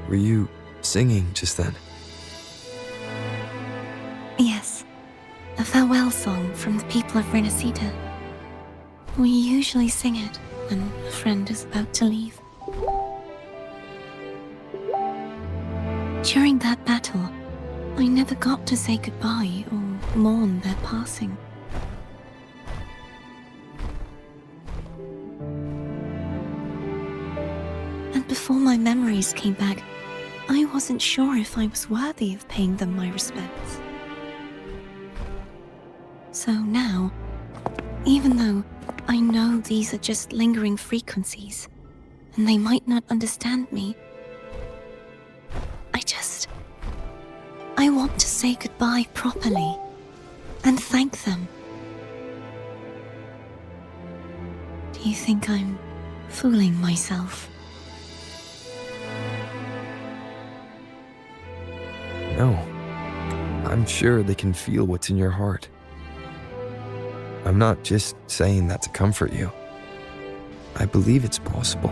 Speaker 4: Were you singing just then?
Speaker 5: Yes, a farewell song from the people of Renacita. We usually sing it when a friend is about to leave. During that battle, I never got to say goodbye or mourn their passing. And before my memories came back, I wasn't sure if I was worthy of paying them my respects. So now, even though I know these are just lingering frequencies, and they might not understand me, I want to say goodbye properly and thank them. Do you think I'm fooling myself?
Speaker 4: No. I'm sure they can feel what's in your heart. I'm not just saying that to comfort you. I believe it's possible.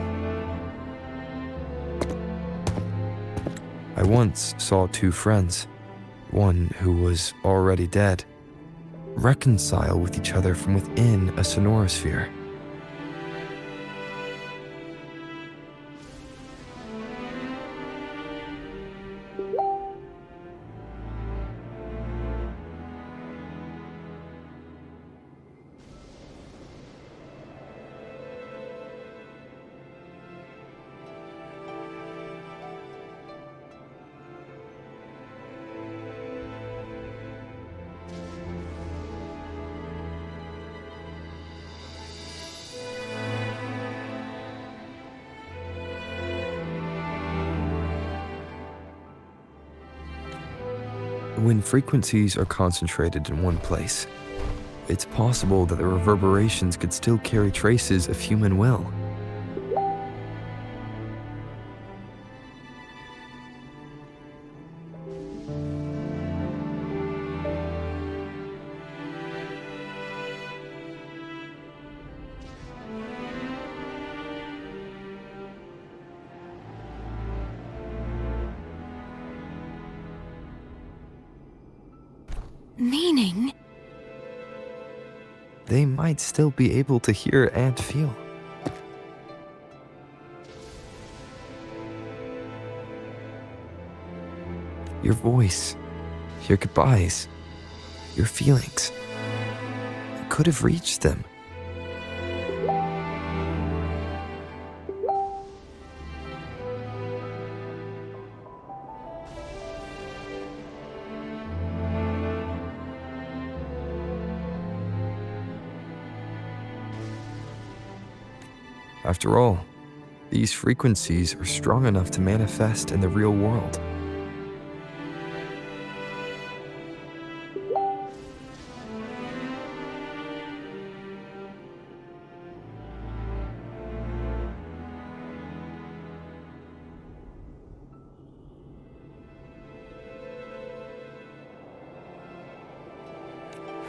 Speaker 4: I once saw two friends, one who was already dead, reconcile with each other from within a sonorosphere. When frequencies are concentrated in one place, it's possible that the reverberations could still carry traces of human will.
Speaker 5: Meaning?
Speaker 4: They might still be able to hear and feel. Your voice, your goodbyes, your feelings could have reached them. After all, these frequencies are strong enough to manifest in the real world.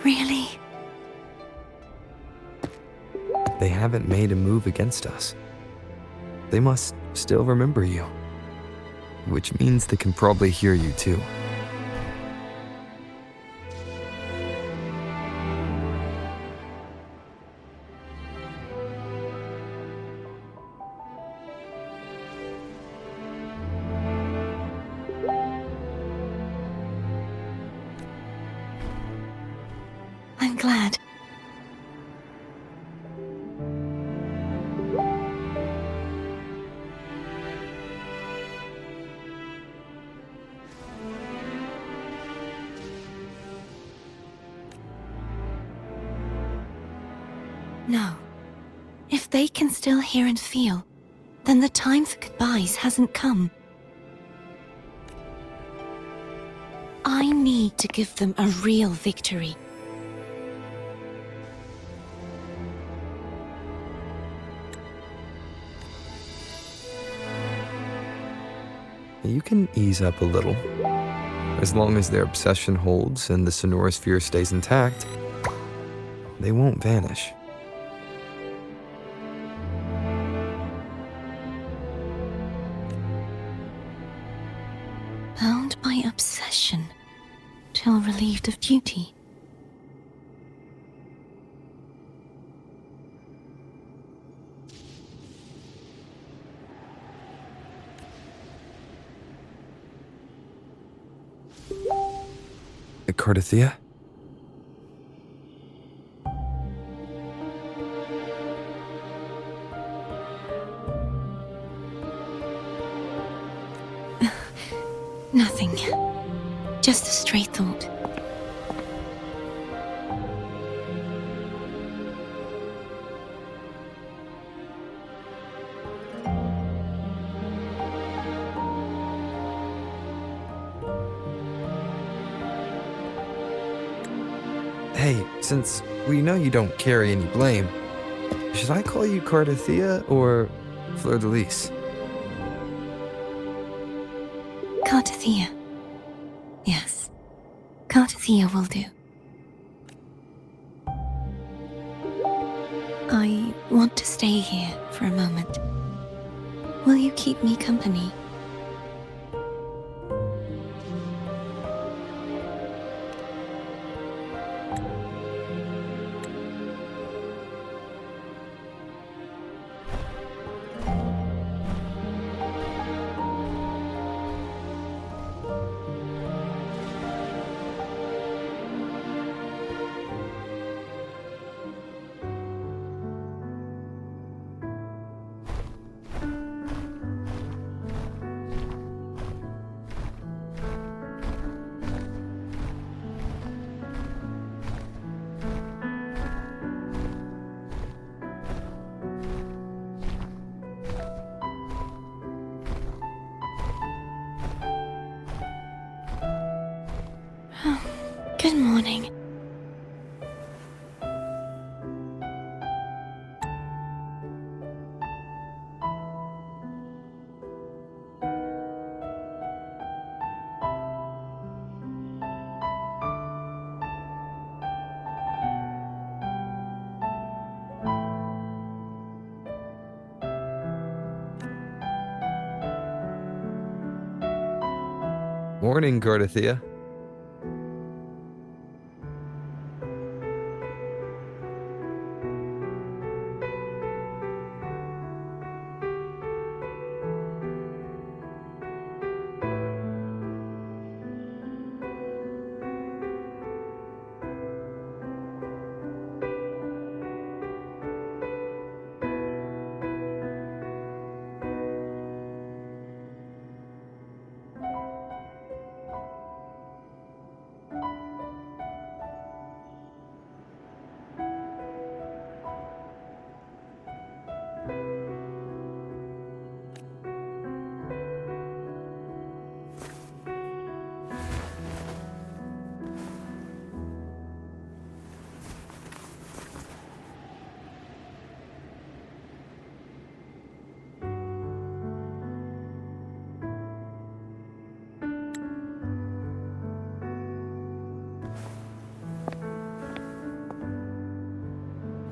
Speaker 5: Really?
Speaker 4: They haven't made a move against us. They must still remember you. Which means they can probably hear you too.
Speaker 5: I'm glad. No. If they can still hear and feel, then the time for goodbyes hasn't come. I need to give them a real victory.
Speaker 4: You can ease up a little. As long as their obsession holds and the sonorosphere stays intact, they won't vanish.
Speaker 5: Bound by obsession, till relieved of duty.
Speaker 4: Cartethyia?
Speaker 5: Nothing. Just a stray thought.
Speaker 4: Hey, since we know you don't carry any blame, should I call you Cartethyia or Fleur-de-Lis?
Speaker 5: Cartethyia. Yes. Cartethyia will do. I want to stay here for a moment. Will you keep me company? Good morning.
Speaker 4: Morning, Cartethyia.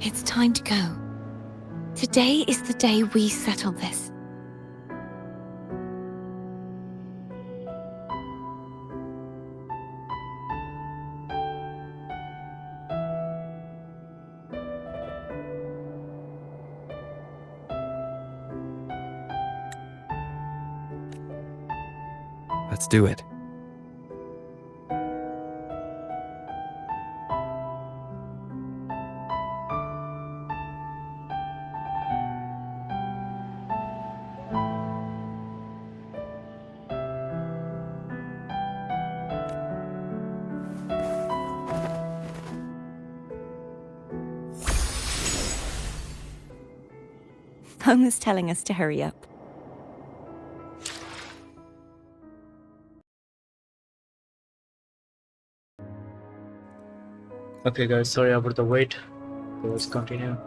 Speaker 5: It's time to go. Today is the day we settle this.
Speaker 4: Let's do it.
Speaker 5: Home is telling us to hurry up.
Speaker 1: Okay guys, sorry about the wait. Let's continue.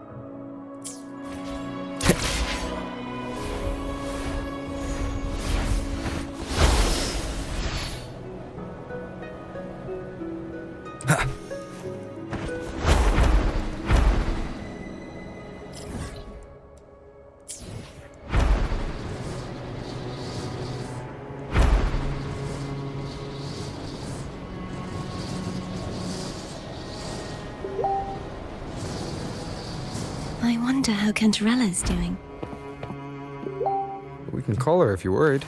Speaker 5: I wonder how Cantarella's doing.
Speaker 4: We can call her if you're worried.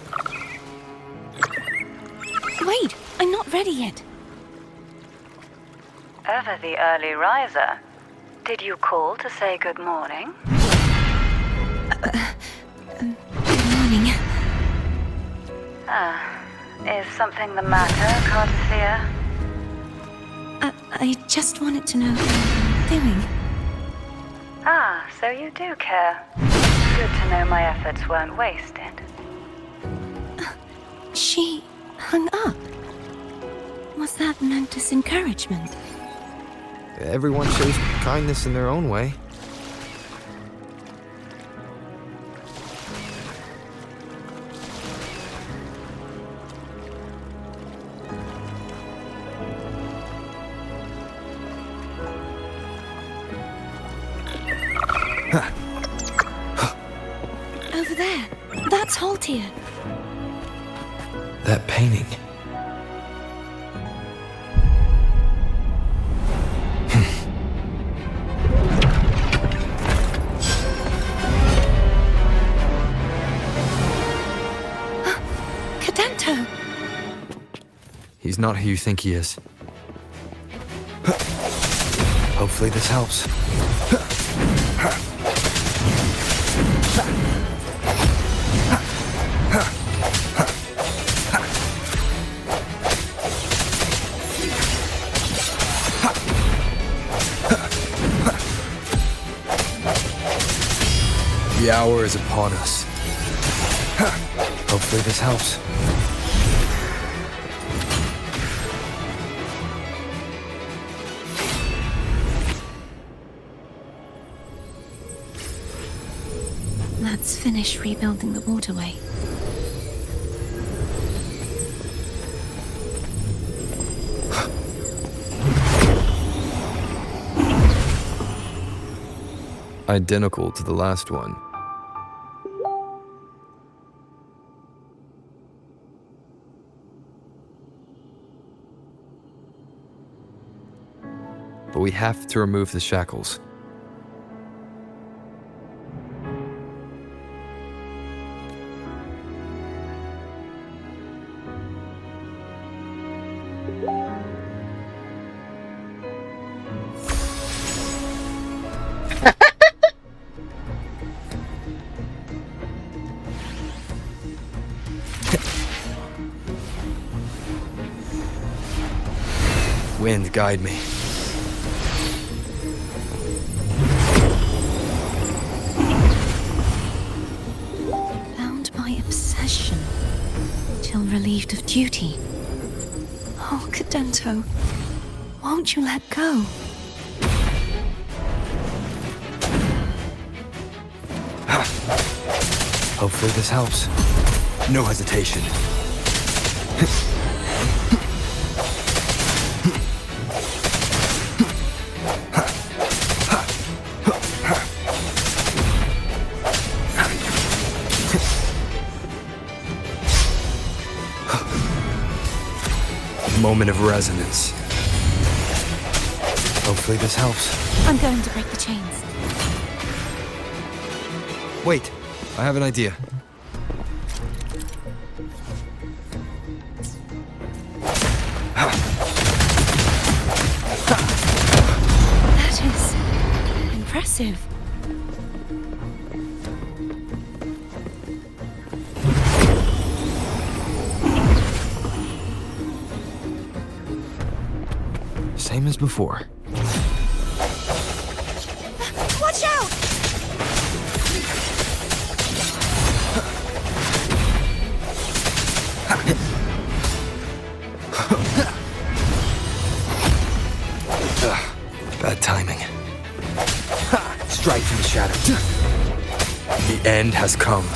Speaker 5: Wait, I'm not ready yet.
Speaker 8: Ever the early riser. Did you call to say good morning?
Speaker 5: Good morning.
Speaker 8: Is something the matter, Cartethyia?
Speaker 5: I just wanted to know how you're doing.
Speaker 8: Ah, so you do care. Good to know my efforts weren't wasted.
Speaker 5: She hung up. Was that meant as encouragement?
Speaker 4: Everyone shows kindness in their own way.
Speaker 5: Over there. That's Haltia.
Speaker 4: That painting.
Speaker 5: Cadento!
Speaker 4: He's not who you think he is. Hopefully this helps. The hour is upon us. Hopefully this helps.
Speaker 5: Let's finish rebuilding the waterway.
Speaker 4: Identical to the last one. But we have to remove the shackles. Wind, guide me.
Speaker 5: Bound by obsession, till relieved of duty. Oh, Cadento, won't you let go?
Speaker 4: Hopefully this helps. No hesitation. Moment of resonance. Hopefully this helps.
Speaker 5: I'm going to break the chains.
Speaker 4: Wait, I have an idea.
Speaker 5: That is impressive.
Speaker 4: Same as before.
Speaker 5: Watch out!
Speaker 4: Bad timing. Strike from the shadows. The end has come.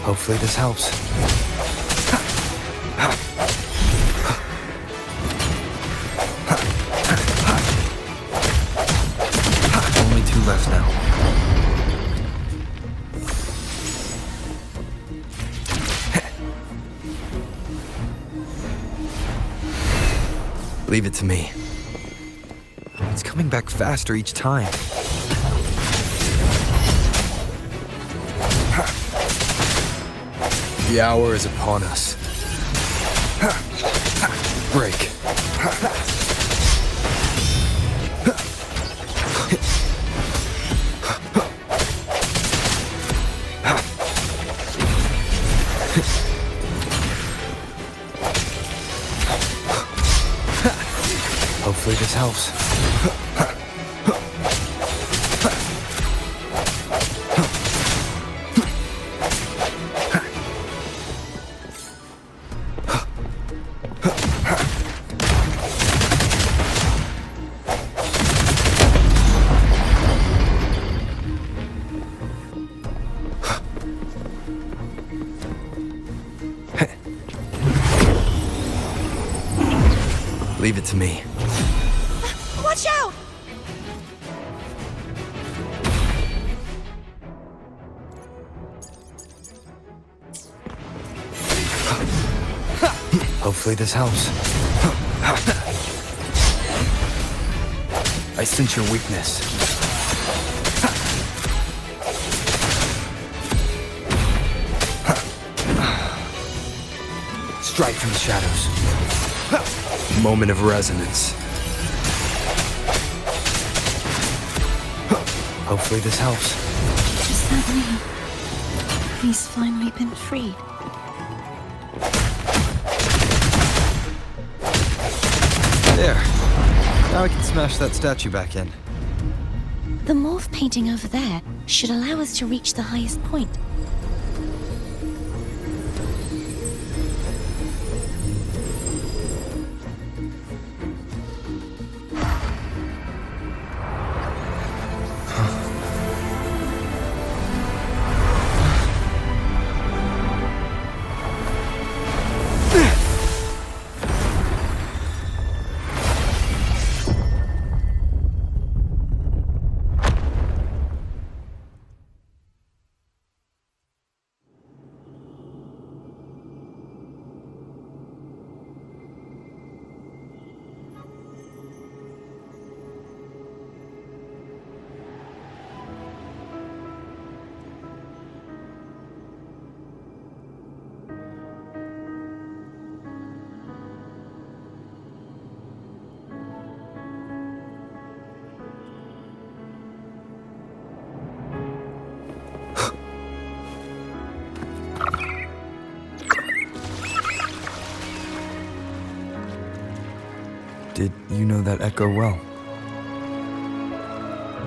Speaker 4: Hopefully this helps. Only 2 left now. Leave it to me. It's coming back faster each time. The hour is upon us. Break. Hopefully this helps. Leave it to me.
Speaker 5: Watch out!
Speaker 4: Hopefully this helps. I sense your weakness. Strike from the shadows. Moment of resonance. Hopefully this helps.
Speaker 5: Does that mean he's finally been freed?
Speaker 4: There. Now I can smash that statue back in.
Speaker 5: The morph painting over there should allow us to reach the highest point.
Speaker 4: Did you know that echo well?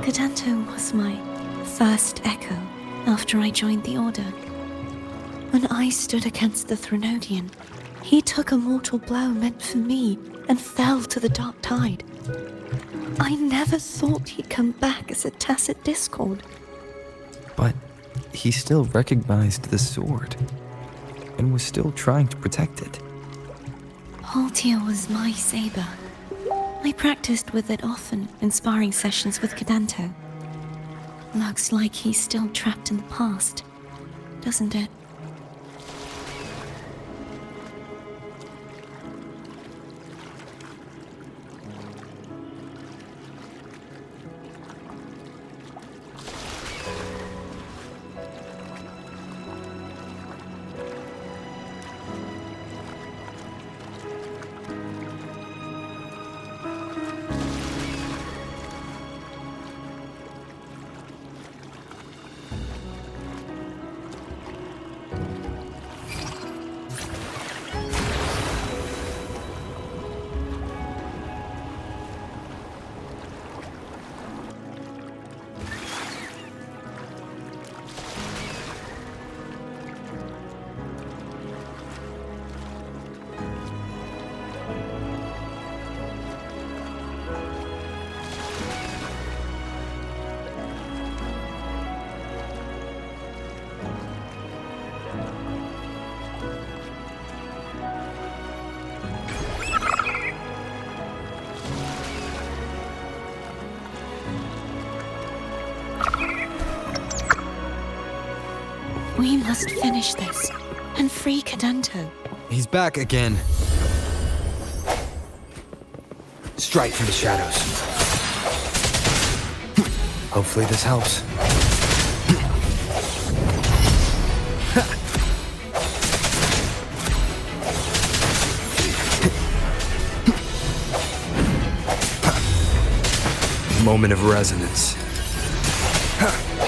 Speaker 5: Cadanto was my first echo after I joined the Order. When I stood against the Threnodian, he took a mortal blow meant for me and fell to the dark tide. I never thought he'd come back as a tacit discord.
Speaker 4: But he still recognized the sword and was still trying to protect it.
Speaker 5: Haltia was my saber. I practiced with it often in sparring sessions with Cadanto. Looks like he's still trapped in the past, doesn't it? We must finish this and free Cadento.
Speaker 4: He's back again. Strike from the shadows. Hopefully this helps. Moment of resonance.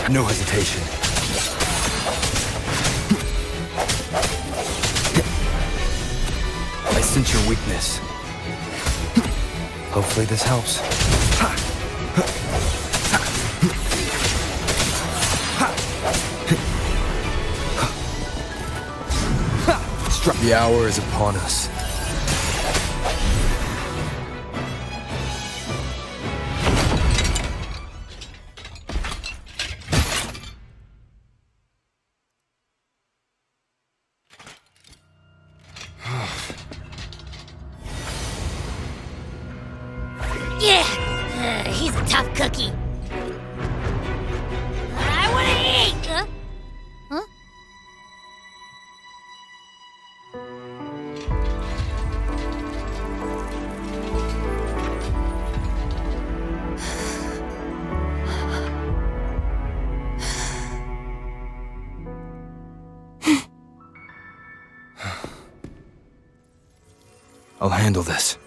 Speaker 4: No hesitation. I sense your weakness. Hopefully this helps. The hour is upon us.
Speaker 6: Yeah, he's a tough cookie. I want to eat. Huh?
Speaker 4: I'll handle this.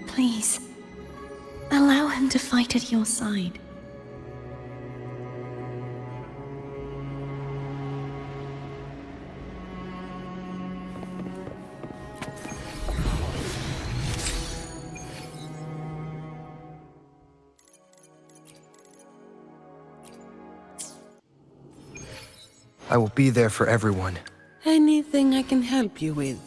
Speaker 5: Please, allow him to fight at your side.
Speaker 4: I will be there for everyone.
Speaker 9: Anything I can help you with?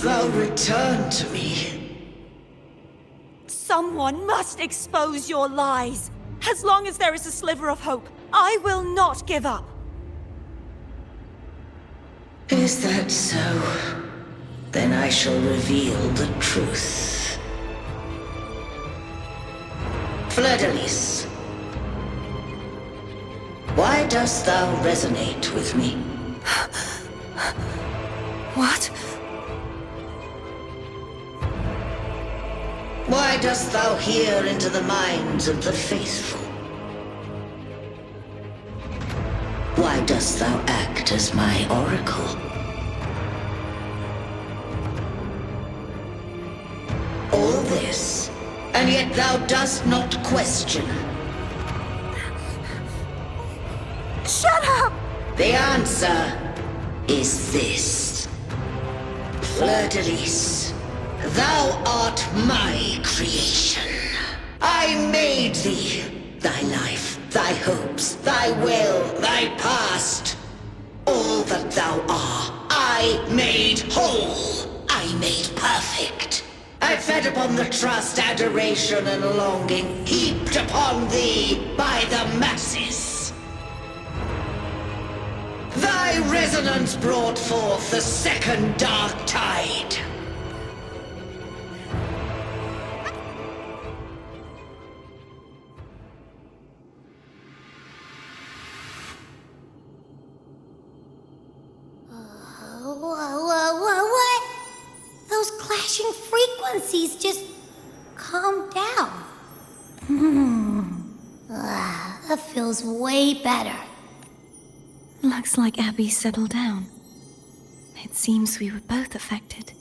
Speaker 7: must thou return to me?
Speaker 10: Someone must expose your lies. As long as there is a sliver of hope, I will not give up.
Speaker 7: Is that so? Then I shall reveal the truth. Fleur-de-Lis, why dost thou resonate with me?
Speaker 10: What?
Speaker 7: Why dost thou hear into the minds of the faithful? Why dost thou act as my oracle? All this, and yet thou dost not question.
Speaker 10: Shut up!
Speaker 7: The answer is this. Fleur-de-Lis, thou art my creation. I made thee, thy life, thy hopes, thy will, thy past. All that thou art, I made whole. I made perfect. I fed upon the trust, adoration, and longing heaped upon thee by the masses. Thy resonance brought forth the second dark tide.
Speaker 6: What? Those clashing frequencies just calmed down. That feels way better.
Speaker 5: Looks like Abby settled down. It seems we were both affected.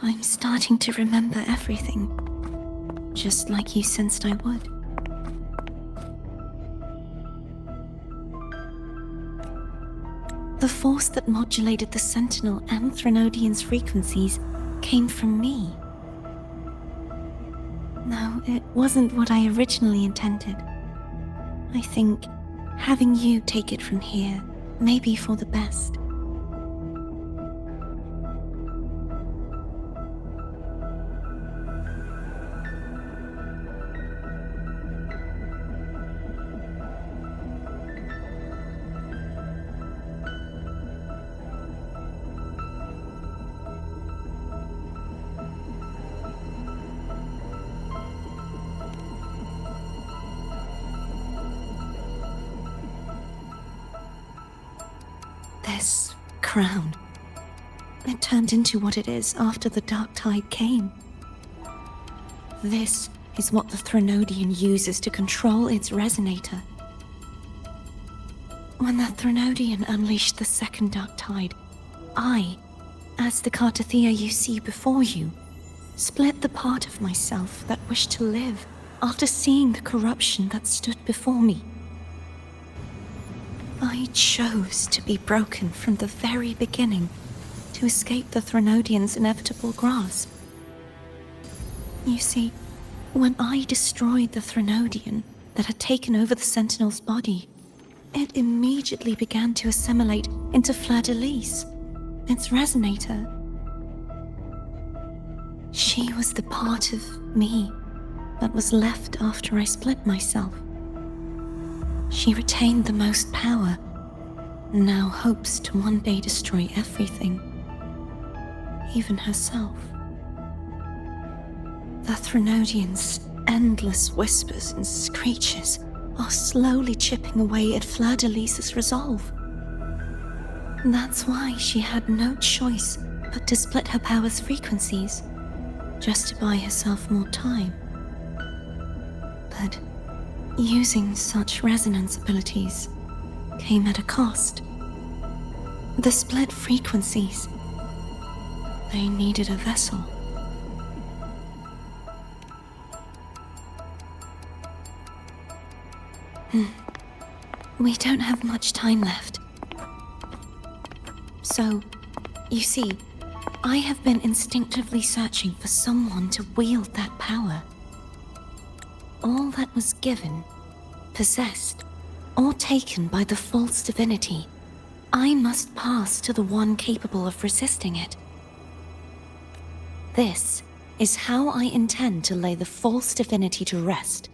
Speaker 5: I'm starting to remember everything, just like you sensed I would. The force that modulated the Sentinel and Threnodian's frequencies came from me. No, it wasn't what I originally intended. I think having you take it from here may be for the best. This crown, it turned into what it is after the Dark Tide came. This is what the Threnodian uses to control its resonator. When the Threnodian unleashed the second Dark Tide, I, as the Cartethyia you see before you, split the part of myself that wished to live after seeing the corruption that stood before me. I chose to be broken from the very beginning to escape the Threnodian's inevitable grasp. You see, when I destroyed the Threnodian that had taken over the Sentinel's body, it immediately began to assimilate into Fleur-de-Lis, its resonator. She was the part of me that was left after I split myself. She retained the most power, and now hopes to one day destroy everything, even herself. The Threnodian's endless whispers and screeches are slowly chipping away at Fleur-de-Lis's resolve. That's why she had no choice but to split her power's frequencies, just to buy herself more time. But using such resonance abilities came at a cost. The split frequencies, they needed a vessel. We don't have much time left. So, you see, I have been instinctively searching for someone to wield that power. All that was given, possessed, or taken by the false divinity, I must pass to the one capable of resisting it. This is how I intend to lay the false divinity to rest.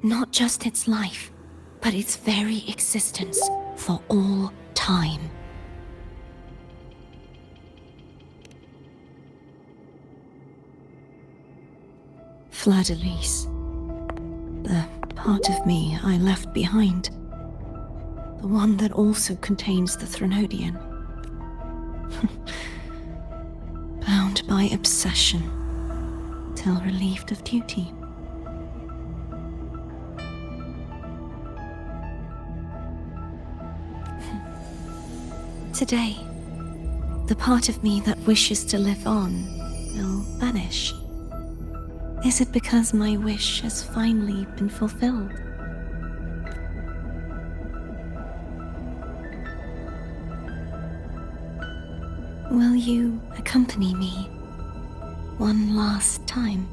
Speaker 5: Not just its life, but its very existence for all time. Fleur-de-Lis. The part of me I left behind. The one that also contains the Threnodian. Bound by obsession, till relieved of duty. Today, the part of me that wishes to live on will vanish. Is it because my wish has finally been fulfilled? Will you accompany me one last time?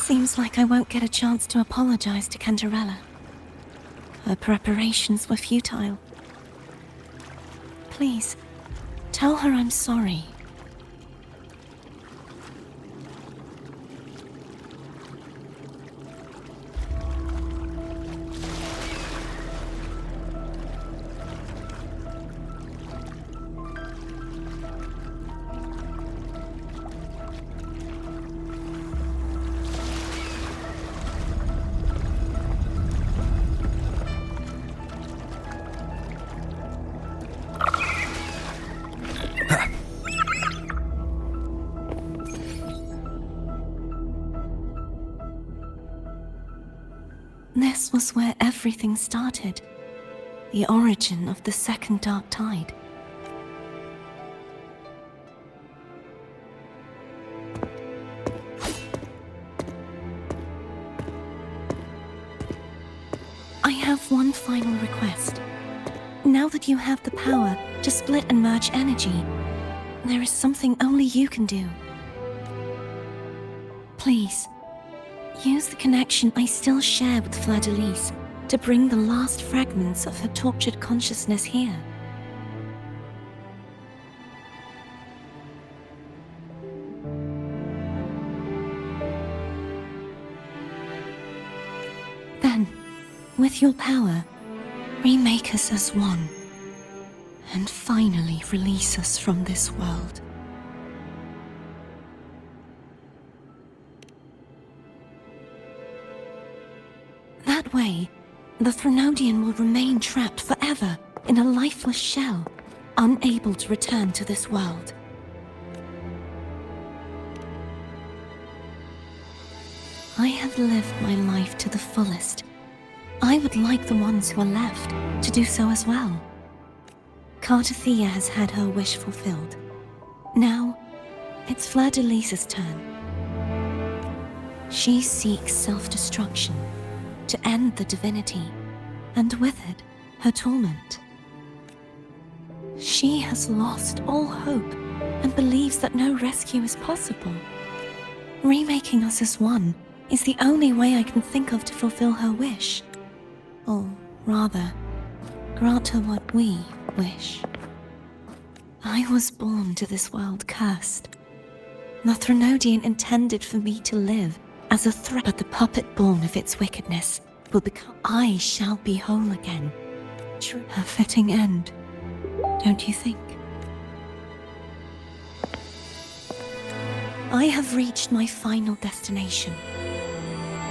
Speaker 5: Seems like I won't get a chance to apologize to Cantarella. Her preparations were futile. Please, tell her I'm sorry. This was where everything started. The origin of the second dark tide. I have one final request. Now that you have the power to split and merge energy, there is something only you can do. Please, use the connection I still share with Fleur-de-Lis to bring the last fragments of her tortured consciousness here. Then, with your power, remake us as one, and finally release us from this world. That way, the Threnodian will remain trapped forever in a lifeless shell, unable to return to this world. I have lived my life to the fullest. I would like the ones who are left to do so as well. Cartethyia has had her wish fulfilled. Now, it's Fleur-de-Lis's turn. She seeks self-destruction to end the divinity, and with it, her torment. She has lost all hope and believes that no rescue is possible. Remaking us as one is the only way I can think of to fulfill her wish. Or rather, grant her what we wish. I was born to this world cursed. The Threnodian intended for me to live as a threat, but the puppet born of its wickedness will become. I shall be whole again. A fitting end, don't you think? I have reached my final destination.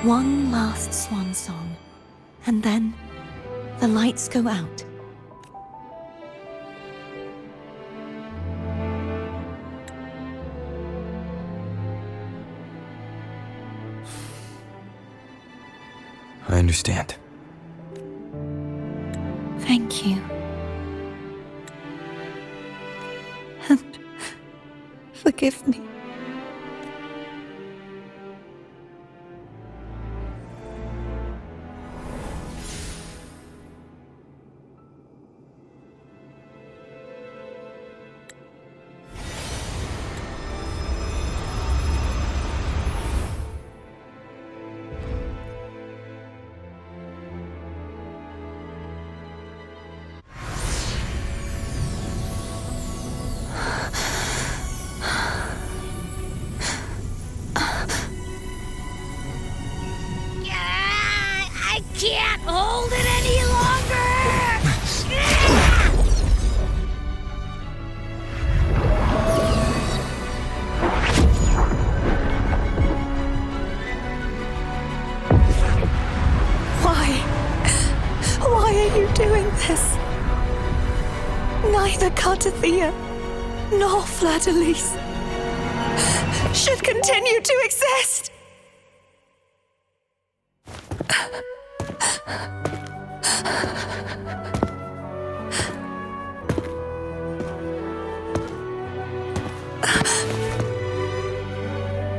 Speaker 5: One last swan song, and then the lights go out.
Speaker 4: I understand.
Speaker 5: Thank you. And forgive me.
Speaker 6: I can't hold it any longer!
Speaker 10: Why are you doing this? Neither Cartethyia nor Fleur-de-Lis should continue to exist!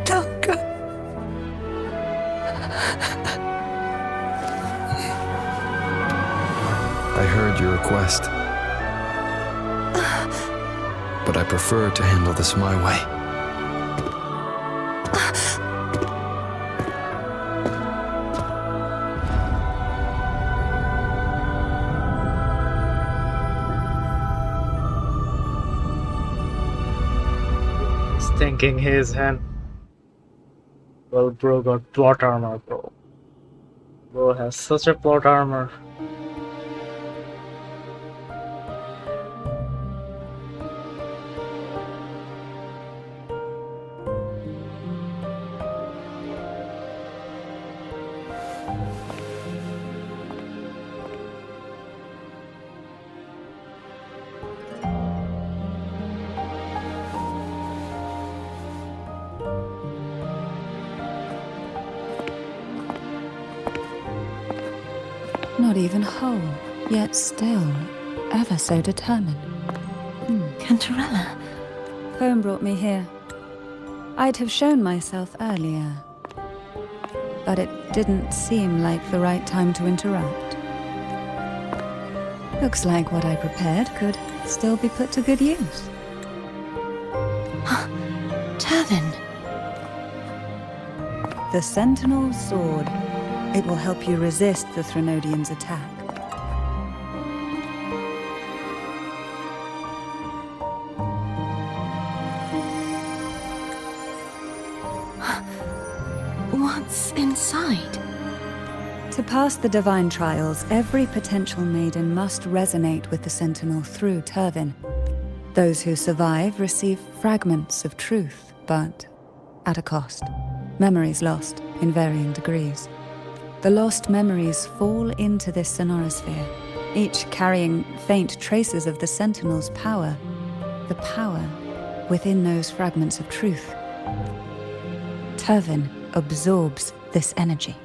Speaker 10: Don't go.
Speaker 4: I heard your request. But I prefer to handle this my way.
Speaker 1: He's thinking his hand. Well, bro got plot armor, bro. Bro has such a plot armor.
Speaker 3: Not even whole, yet still ever so determined.
Speaker 5: Cantarella.
Speaker 3: Phone brought me here. I'd have shown myself earlier, but it didn't seem like the right time to interrupt. Looks like what I prepared could still be put to good use.
Speaker 5: Turvin.
Speaker 3: The Sentinel's sword. It will help you resist the Threnodian's attack.
Speaker 5: What's inside?
Speaker 3: To pass the divine trials, every potential maiden must resonate with the Sentinel through Turvin. Those who survive receive fragments of truth, but at a cost. Memories lost in varying degrees. The lost memories fall into this sonorosphere, each carrying faint traces of the Sentinel's power, the power within those fragments of truth. Turvin absorbs this energy.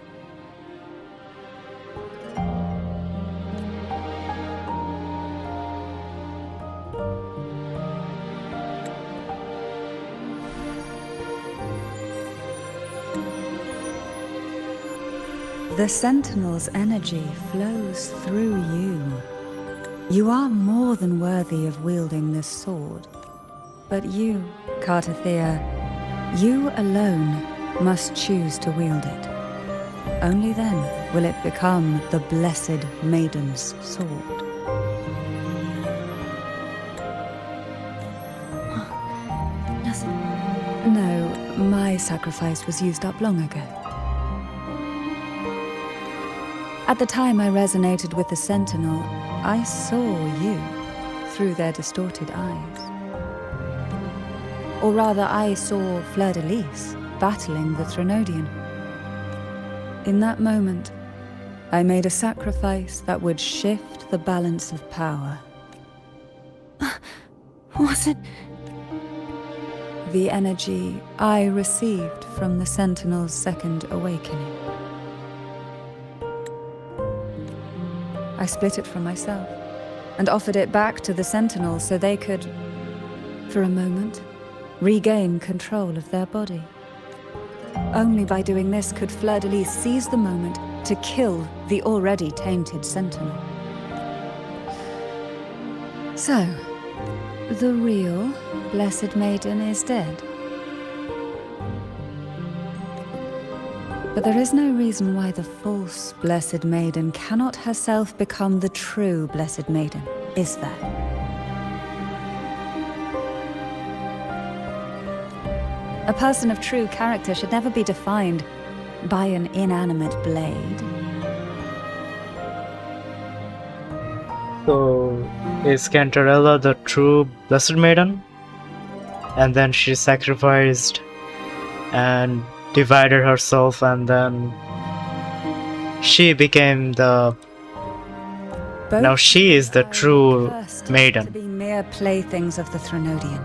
Speaker 3: The Sentinel's energy flows through you. You are more than worthy of wielding this sword. But you, Cartethyia, you alone must choose to wield it. Only then will it become the Blessed Maiden's sword. No, my sacrifice was used up long ago. At the time I resonated with the Sentinel, I saw you through their distorted eyes. Or rather, I saw Fleur-de-Lis battling the Threnodian. In that moment, I made a sacrifice that would shift the balance of power.
Speaker 5: Was it?
Speaker 3: The energy I received from the Sentinel's second awakening. I split it from myself and offered it back to the Sentinels so they could, for a moment, regain control of their body. Only by doing this could Fleur-de-Lis seize the moment to kill the already tainted Sentinel. So, the real Blessed Maiden is dead. But there is no reason why the false Blessed Maiden cannot herself become the true Blessed Maiden, is there? A person of true character should never be defined by an inanimate blade.
Speaker 1: So, is Cantarella the true Blessed Maiden? And then she sacrificed and divided herself, and then she became the...
Speaker 3: Both
Speaker 1: Now she is the true
Speaker 3: cursed
Speaker 1: maiden.
Speaker 3: to be mere playthings of the Threnodian.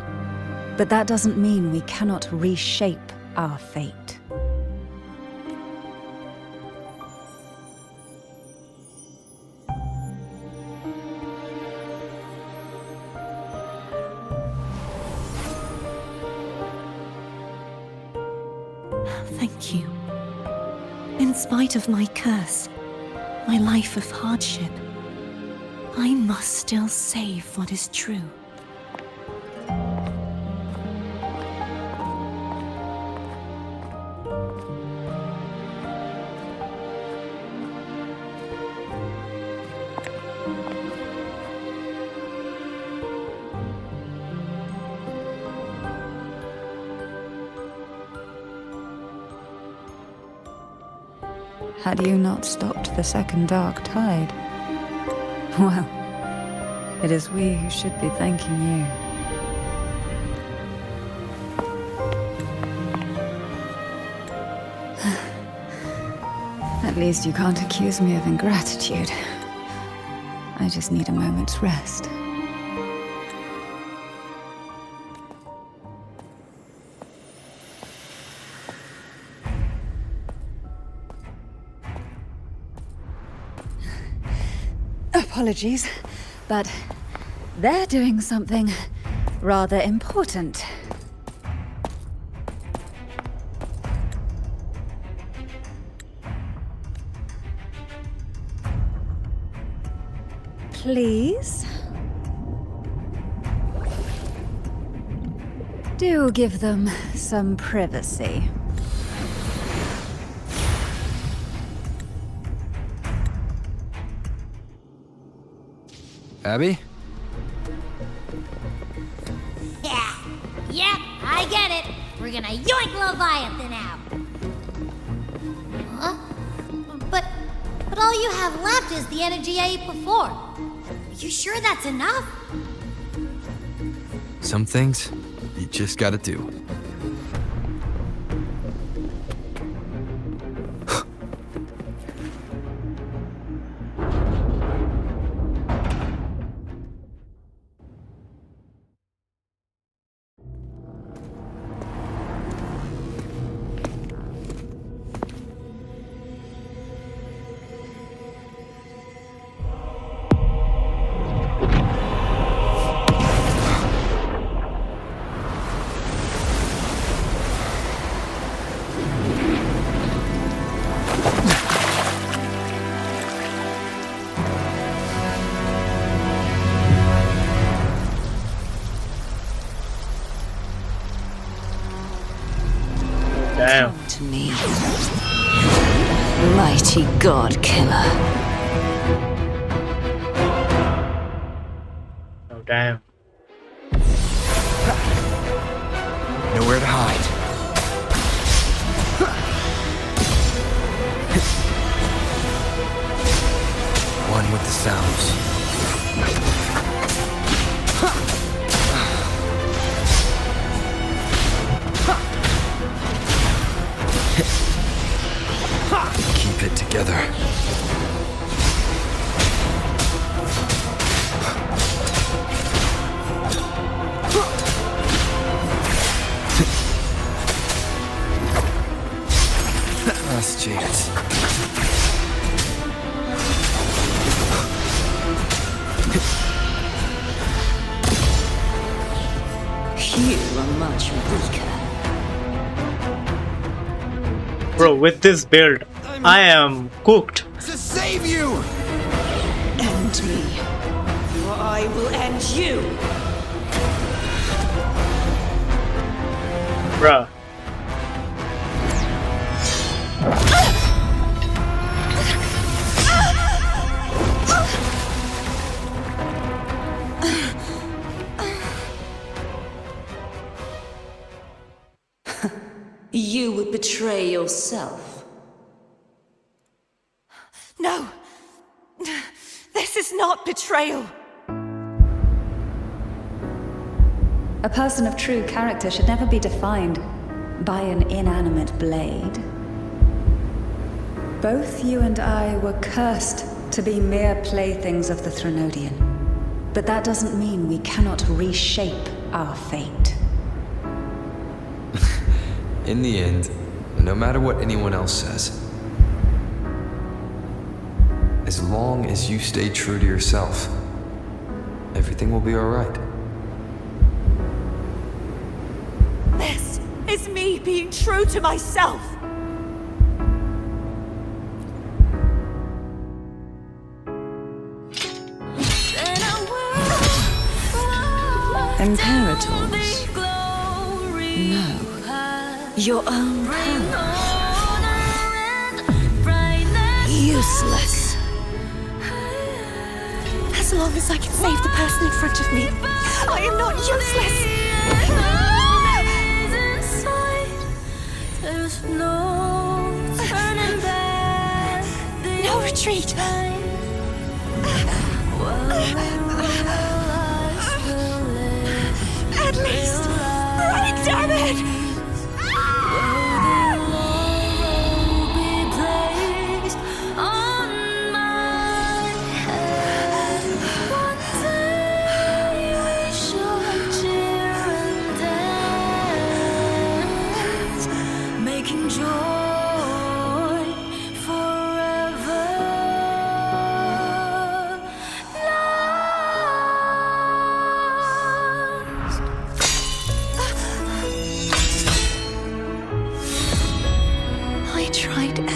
Speaker 3: But that doesn't mean we cannot reshape our fate.
Speaker 5: Thank you. In spite of my curse, my life of hardship, I must still save what is true.
Speaker 3: Had you not stopped the second dark tide? Well, it is we who should be thanking you. At least you can't accuse me of ingratitude. I just need a moment's rest. Apologies, but they're doing something rather important. Please? Do give them some privacy.
Speaker 4: Abby?
Speaker 6: Yeah. Yep, I get it. We're gonna yoink Leviathan out. Huh? But all you have left is the energy I put forth. Are you sure that's enough?
Speaker 4: Some things you just gotta do.
Speaker 1: Damn.
Speaker 5: Come to me, mighty god killer.
Speaker 1: Oh, damn.
Speaker 4: Nowhere to hide. One with the sounds. Keep it together. Last chance.
Speaker 7: You are much weaker.
Speaker 1: Bro, with this build, I am cooked.
Speaker 11: To save you!
Speaker 7: End me.
Speaker 10: Or I will end you.
Speaker 1: Bruh.
Speaker 7: You would betray yourself.
Speaker 10: No. This is not betrayal.
Speaker 3: A person of true character should never be defined by an inanimate blade. Both you and I were cursed to be mere playthings of the Threnodian. But that doesn't mean we cannot reshape our fate.
Speaker 4: In the end, no matter what anyone else says, as long as you stay true to yourself, everything will be alright.
Speaker 10: This is me being true to myself.
Speaker 7: Imperators? No. Your own power. Useless.
Speaker 10: As long as I can save the person in front of me, I am not useless. No retreat. At least, right, damn it!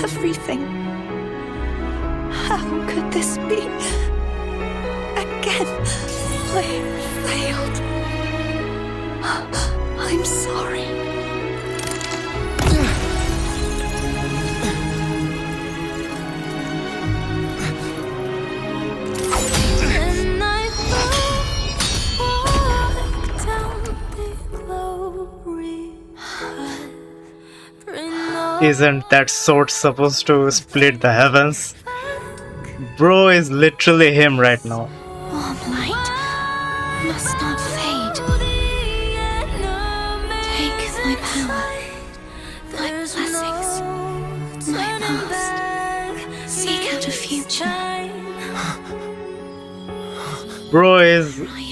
Speaker 10: Everything. How could this be? Again, I failed. I'm sorry. And I walk down the glory path.
Speaker 1: Isn't that sword supposed to split the heavens? Bro is literally him right now.
Speaker 6: Warm light must not fade. Take my power, my blessings, my past. Seek out a future.
Speaker 1: Bro is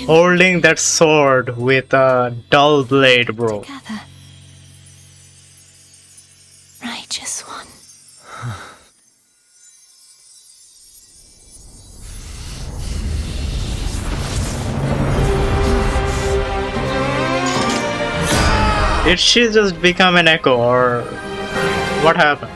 Speaker 1: holding that sword with a dull blade, bro.
Speaker 6: Together. Righteous one.
Speaker 1: Did she just become an echo or what happened?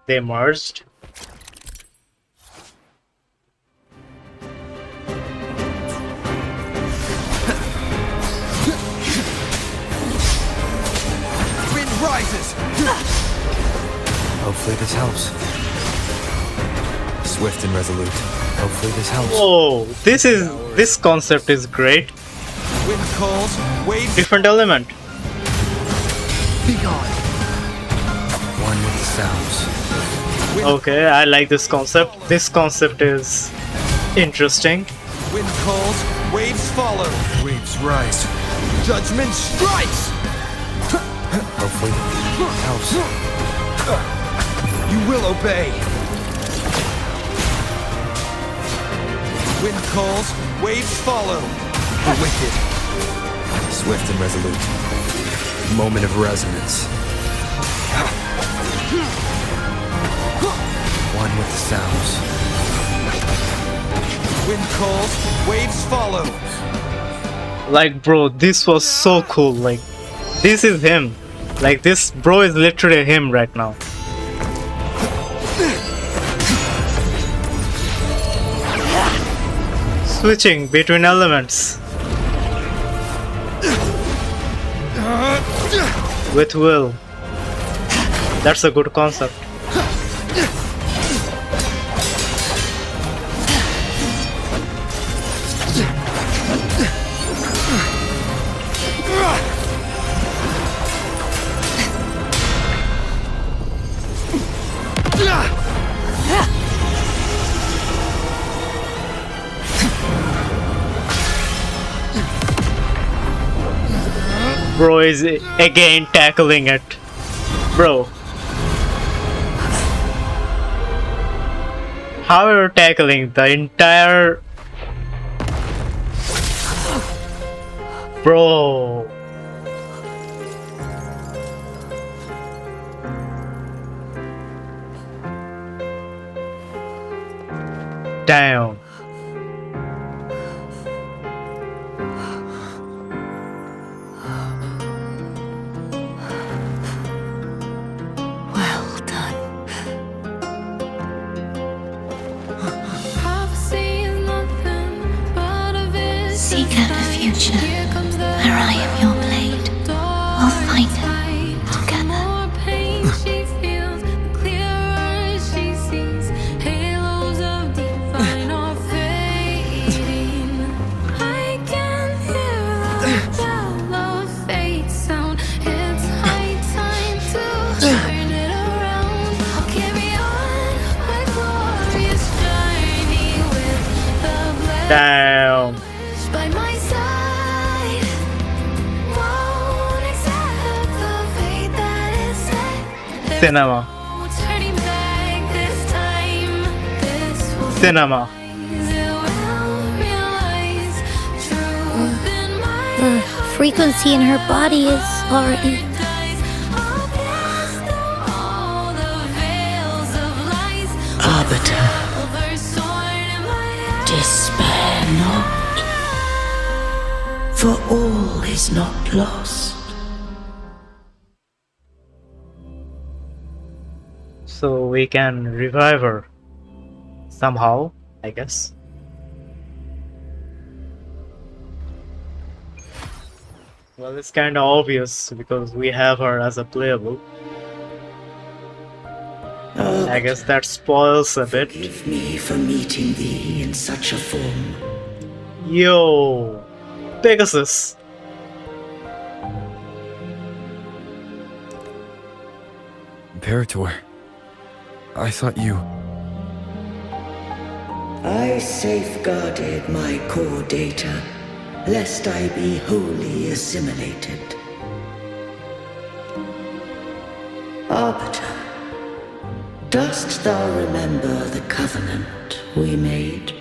Speaker 1: They merged.
Speaker 11: Rises.
Speaker 4: Hopefully this helps. Swift and resolute. Hopefully this helps.
Speaker 1: Oh, this concept is great.
Speaker 11: Wind calls, waves.
Speaker 1: Different element.
Speaker 11: Be gone.
Speaker 4: One with the sounds.
Speaker 1: Okay, I like this concept. This concept is interesting.
Speaker 11: Wind calls, waves follow. Waves rise. Judgment strikes.
Speaker 4: Hopefully it helps.
Speaker 11: You will obey. Wind calls, waves follow. The wicked.
Speaker 4: Swift and resolute. Moment of resonance. One with the sounds.
Speaker 11: Wind calls, waves follow.
Speaker 1: Like, bro, this was so cool. Like, this is him. Like, this bro is literally him right now. Switching between elements with will. That's a good concept. Bro is again tackling it. Bro. How are you tackling the entire... Bro. Damn.
Speaker 5: Seek out a future where I am your blade. We'll find it together.
Speaker 1: Damn.
Speaker 5: By my side, won't accept the fate that is set.
Speaker 1: Cinema.
Speaker 5: Turning back this time, this will
Speaker 1: Cinema.
Speaker 6: The frequency in her body is already...
Speaker 7: Arbiter, despair not, for all is not lost.
Speaker 1: So we can revive her somehow, I guess. Well, it's kind of obvious because we have her as a playable. I guess that spoils a bit.
Speaker 7: Forgive me for meeting thee in such a form.
Speaker 1: Yo, Pegasus.
Speaker 4: Imperator, I thought you...
Speaker 7: I safeguarded my core data, lest I be wholly assimilated. Arbiter, dost thou remember the covenant we made?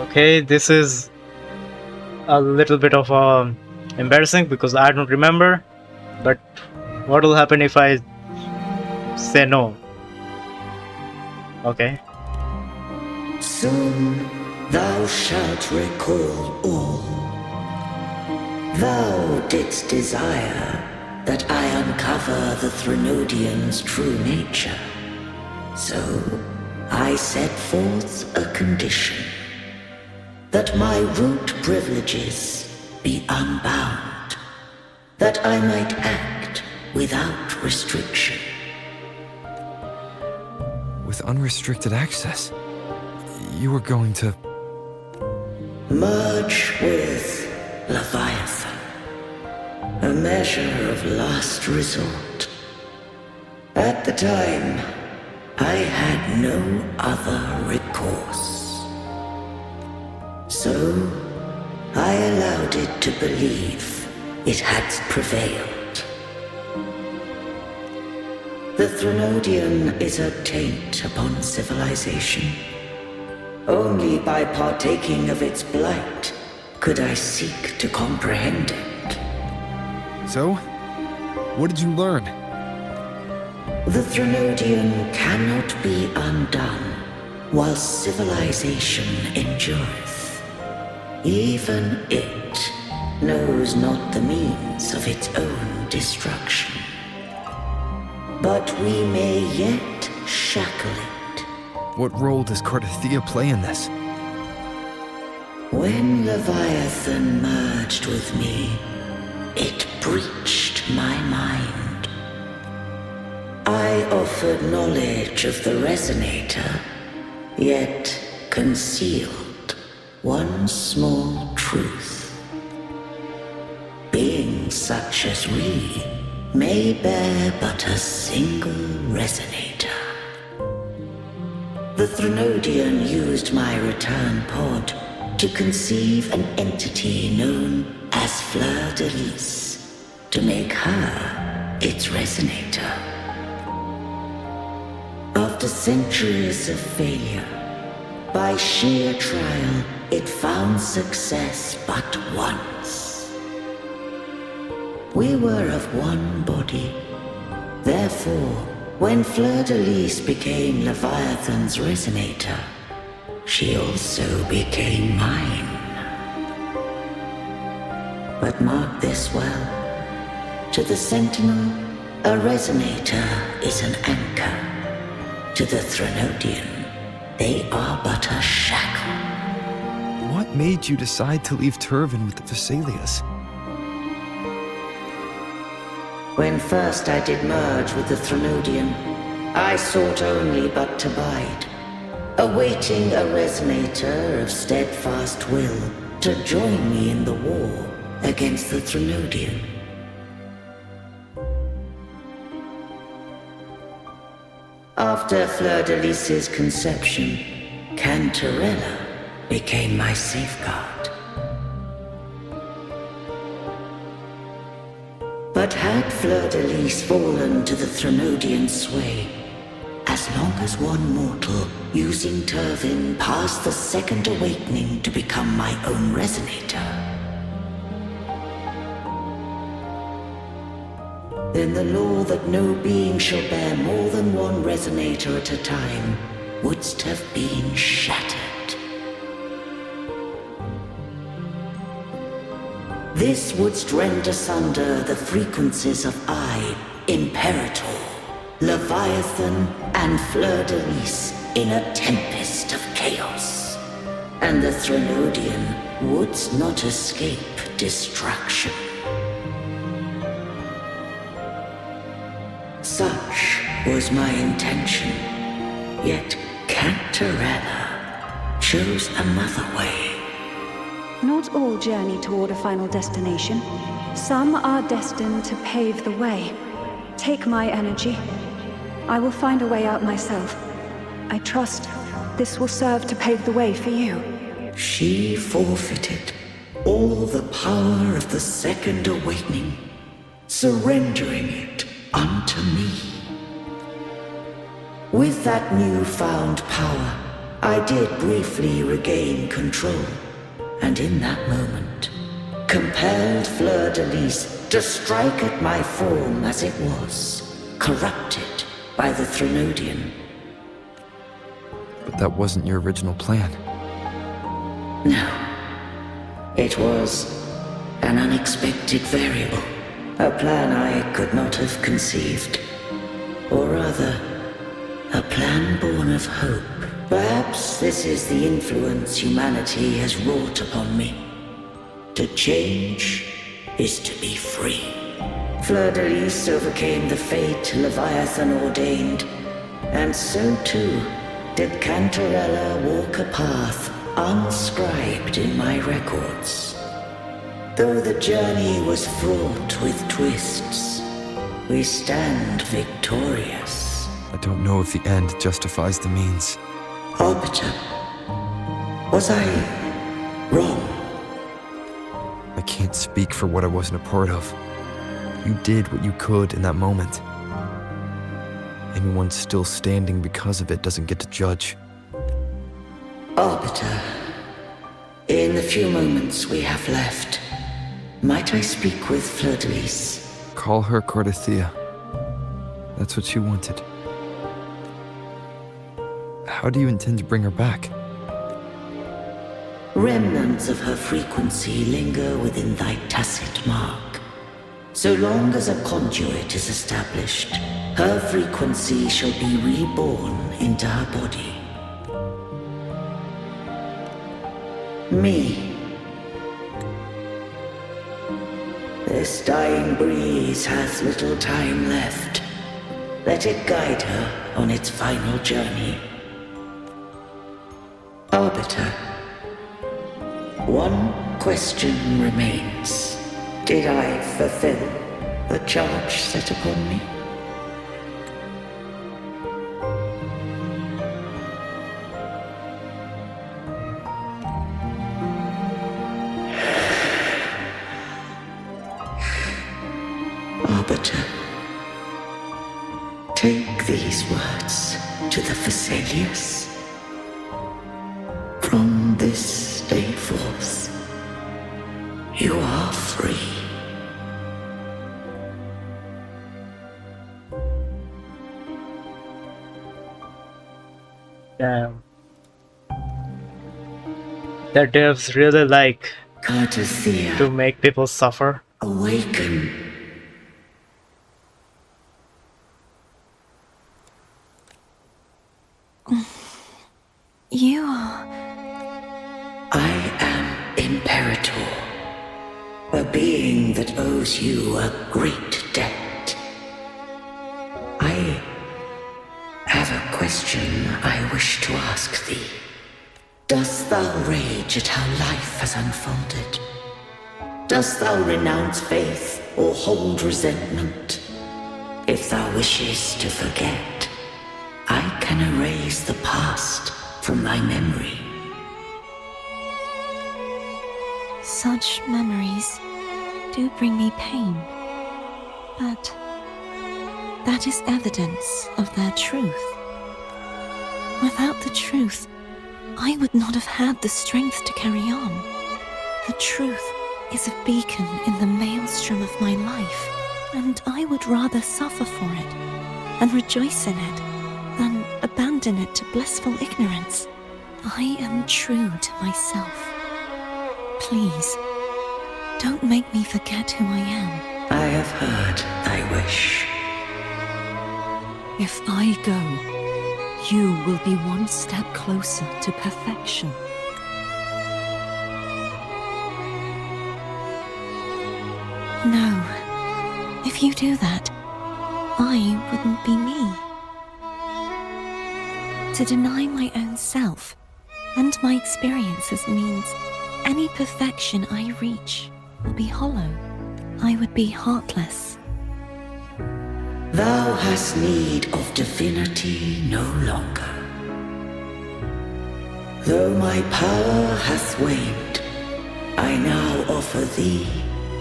Speaker 1: Okay, this is a little bit of embarrassing because I don't remember, but what will happen if I say no? Okay.
Speaker 7: Soon thou shalt recall all. Thou didst desire that I uncover the Threnodian's true nature. So I set forth a condition. That my root privileges be unbound. That I might act without restriction.
Speaker 4: With unrestricted access, you were going to...
Speaker 7: Merge with Leviathan. A measure of last resort. At the time, I had no other recourse. So, I allowed it to believe it had prevailed. The Threnodian is a taint upon civilization. Only by partaking of its blight could I seek to comprehend it.
Speaker 11: So, what did you learn?
Speaker 7: The Threnodian cannot be undone while civilization endureth. Even it knows not the means of its own destruction. But we may yet shackle it.
Speaker 4: What role does Cartethyia play in this?
Speaker 7: When Leviathan merged with me, it breached my mind. I offered knowledge of the Resonator, yet concealed one small truth. Beings such as we may bear but a single Resonator. The Threnodian used my return pod to conceive an entity known as Fleur de Lis, to make her its Resonator. After centuries of failure, by sheer trial, it found success but once. We were of one body. Therefore, when Fleur de Lis became Leviathan's Resonator, she also became mine. But mark this well. To the Sentinel, a Resonator is an anchor. To the Threnodian, they are but a shackle.
Speaker 4: What made you decide to leave Turvin with the Basilisk?
Speaker 7: When first I did merge with the Threnodian, I sought only but to bide, awaiting a Resonator of steadfast will to join me in the war against the Threnodian. After Fleur de Lis's conception, Cantarella became my safeguard. But had Fleur de Lis fallen to the Threnodian sway, as long as one mortal using Turvin passed the second awakening to become my own Resonator, then the law that no being shall bear more than one Resonator at a time wouldst have been shattered. This wouldst rend asunder the frequencies of I, Imperator, Leviathan, and Fleur de Lis in a tempest of chaos, and the Threnodian wouldst not escape destruction. Such was my intention, yet Cantarella chose another way.
Speaker 12: Not all journey toward a final destination. Some are destined to pave the way. Take my energy. I will find a way out myself. I trust this will serve to pave the way for you.
Speaker 7: She forfeited all the power of the second awakening, surrendering it unto me. With that newfound power, I did briefly regain control, and in that moment, compelled Fleur de Lis to strike at my form as it was, corrupted by the Threnodian.
Speaker 4: But that wasn't your original plan.
Speaker 7: No. It was an unexpected variable, a plan I could not have conceived. Or rather, a plan born of hope. Perhaps this is the influence humanity has wrought upon me. To change is to be free. Fleur de Lis overcame the fate Leviathan ordained, and so too did Cantarella walk a path unscribed in my records. Though the journey was fraught with twists, we stand victorious.
Speaker 4: I don't know if the end justifies the means.
Speaker 7: Arbiter, was I wrong?
Speaker 4: I can't speak for what I wasn't a part of. You did what you could in that moment. Anyone still standing because of it doesn't get to judge.
Speaker 7: Arbiter, in the few moments we have left, might I speak with Fleur-de-Lis?
Speaker 4: Call her Cartethyia. That's what she wanted. How do you intend to bring her back?
Speaker 7: Remnants of her frequency linger within thy tacit mark. So long as a conduit is established, her frequency shall be reborn into her body. Me. This dying breeze has little time left. Let it guide her on its final journey. Arbiter, one question remains. Did I fulfill the charge set upon me? Arbiter, take these words to the Basilisk. From this day forth, you are free.
Speaker 1: Damn. The devs really like
Speaker 7: Cartethyia,
Speaker 1: to make people suffer.
Speaker 7: awaken.
Speaker 5: You are...
Speaker 7: I am Imperator, a being that owes you a great debt. I have a question I wish to ask thee. Dost thou rage at how life has unfolded? Dost thou renounce faith or hold resentment? If thou wishes to forget, I can erase the past from thy memory.
Speaker 5: Such memories do bring me pain, but that is evidence of their truth. Without the truth, I would not have had the strength to carry on. The truth is a beacon in the maelstrom of my life, and I would rather suffer for it and rejoice in it than abandon it to blissful ignorance. I am true to myself. Please, don't make me forget who I am.
Speaker 7: I have heard thy wish.
Speaker 13: If I go, you will be one step closer to perfection.
Speaker 5: No. If you do that, I wouldn't be me. To deny my own self and my experiences means any perfection I reach will be hollow. I would be heartless.
Speaker 7: Thou hast need of divinity no longer. Though my power hath waned, I now offer thee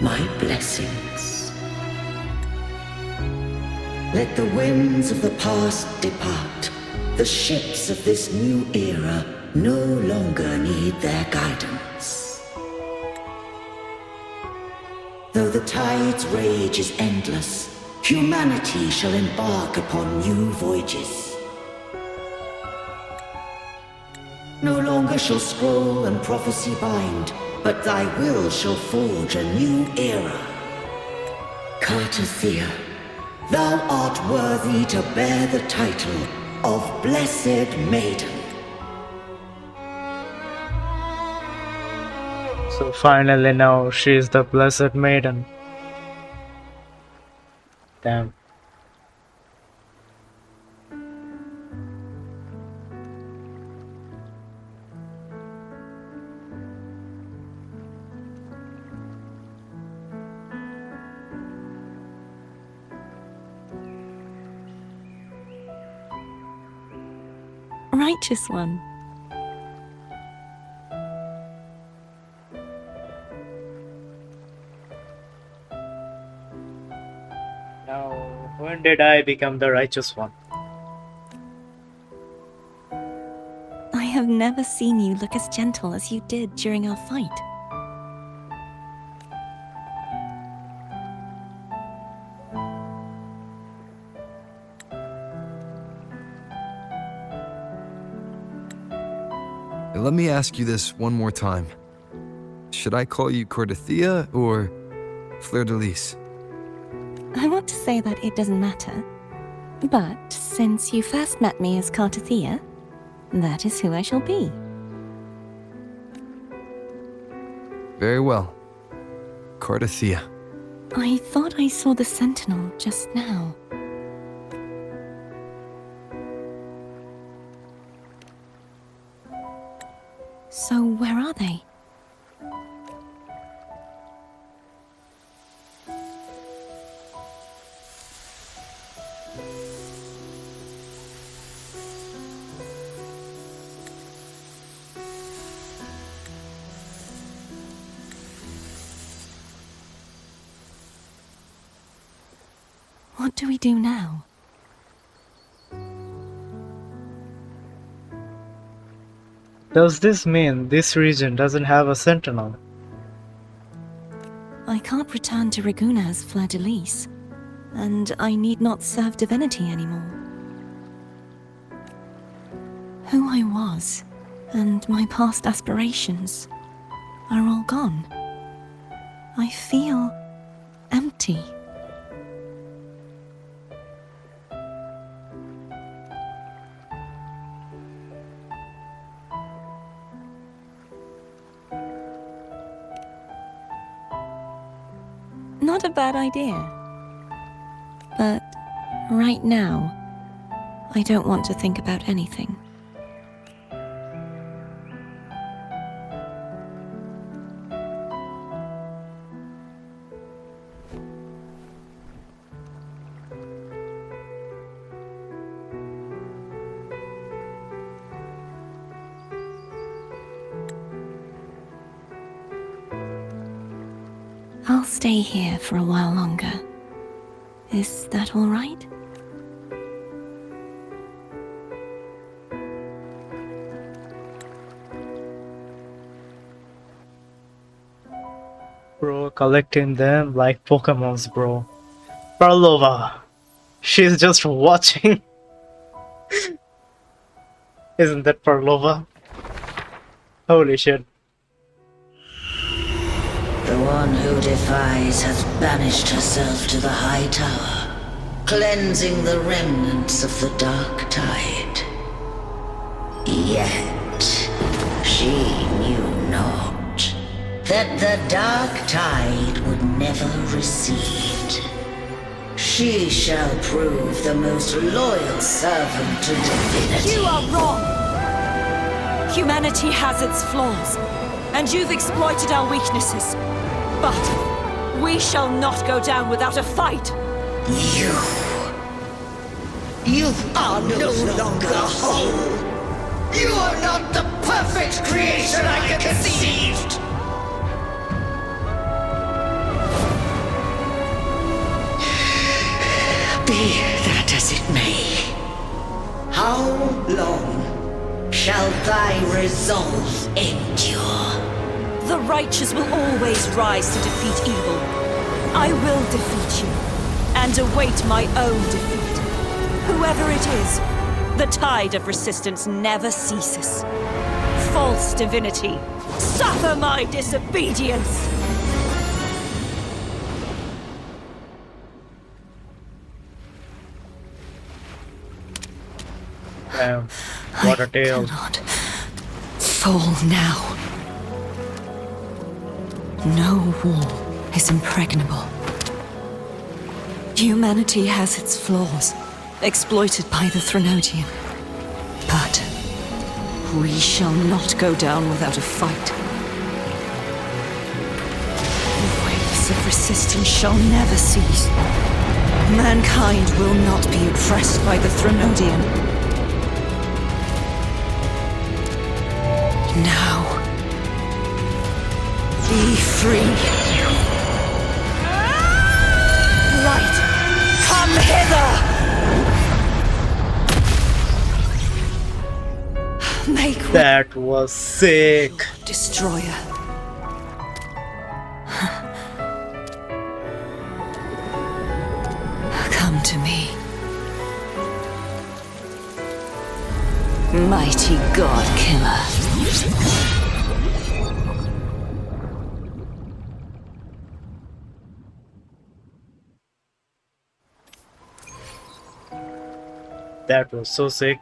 Speaker 7: my blessings. Let the winds of the past depart. The ships of this new era no longer need their guidance. Though the tide's rage is endless, humanity shall embark upon new voyages. No longer shall scroll and prophecy bind, but thy will shall forge a new era. Cartethyia, thou art worthy to bear the title of Blessed Maiden.
Speaker 1: So finally now she is the Blessed Maiden. Damn.
Speaker 5: Righteous one.
Speaker 1: Now, when did I become the righteous one?
Speaker 5: I have have never seen you look as gentle as you did during our fight.
Speaker 4: Let me ask you this one more time. Should I call you Cartethyia or Fleur-de-Lis?
Speaker 5: I want to say that it doesn't matter. But since you first met me as Cartethyia, that is who I shall be.
Speaker 4: Very well. Cartethyia.
Speaker 5: I thought I saw the Sentinel just now. So where are they? What do we do now?
Speaker 1: Does this mean this region doesn't have a sentinel?
Speaker 5: I can't return to Raguna as Fleur-de-Lis, and I need not serve divinity anymore. Who I was, and my past aspirations, are all gone. I feel empty. Not a bad idea. But right now, I don't want to think about anything. I'll stay here for a while longer. Is that all right?
Speaker 1: Bro, collecting them like Pokemons, bro. Parlova! She's just watching. Isn't that Parlova? Holy shit.
Speaker 7: The one who defies has banished herself to the high tower, cleansing the remnants of the dark tide. Yet, she knew not that the dark tide would never recede. She shall prove the most loyal servant to divinity.
Speaker 10: You are wrong! Humanity has its flaws, and you've exploited our weaknesses. But we shall not go down without a fight.
Speaker 7: You are no longer whole. You are not the perfect creation I conceived. Be that as it may, how long shall thy resolve endure?
Speaker 10: The righteous will always rise to defeat evil. I will defeat you, and await my own defeat. Whoever it is, the tide of resistance never ceases. False divinity, suffer my disobedience!
Speaker 1: Damn, what a tale.
Speaker 13: I cannot fall now. No wall is impregnable. Humanity has its flaws, exploited by the Threnodian. But we shall not go down without a fight. The waves of resistance shall never cease. Mankind will not be oppressed by the Threnodian. Now, be free.
Speaker 10: Light, come hither!
Speaker 13: Make
Speaker 1: That was sick.
Speaker 13: Destroyer. Come to me. Mighty God Killer.
Speaker 1: That was so sick.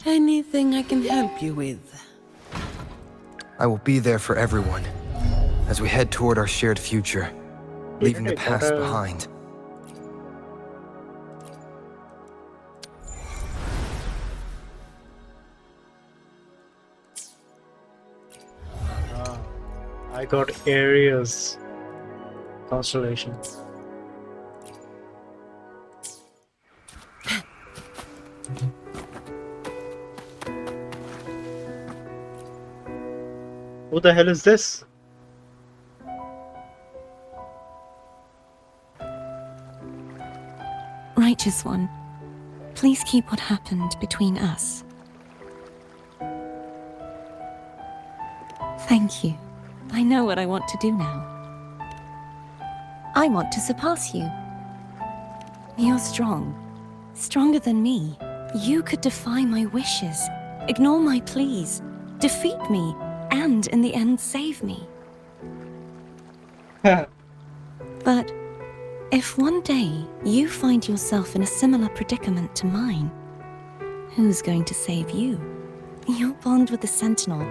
Speaker 9: Anything I can help you with?
Speaker 4: I will be there for everyone as we head toward our shared future, leaving the past behind.
Speaker 1: I got Aries constellation. Who the hell is this?
Speaker 5: Righteous One, please keep what happened between us. Thank you. I know what I want to do now. I want to surpass you. You're strong. Stronger than me. You could defy my wishes, ignore my pleas, defeat me, and in the end save me. But if one day you find yourself in a similar predicament to mine, who's going to save you? Your bond with the Sentinel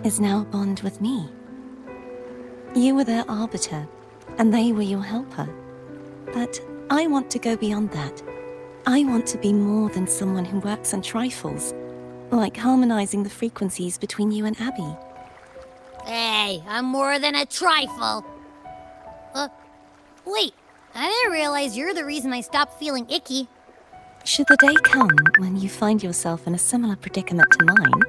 Speaker 5: is now a bond with me. You were their arbiter, and they were your helper. But I want to go beyond that. I want to be more than someone who works on trifles, like harmonizing the frequencies between you and Abby.
Speaker 6: Hey, I'm more than a trifle. Wait, I didn't realize you're the reason I stopped feeling icky.
Speaker 5: Should the day come when you find yourself in a similar predicament to mine,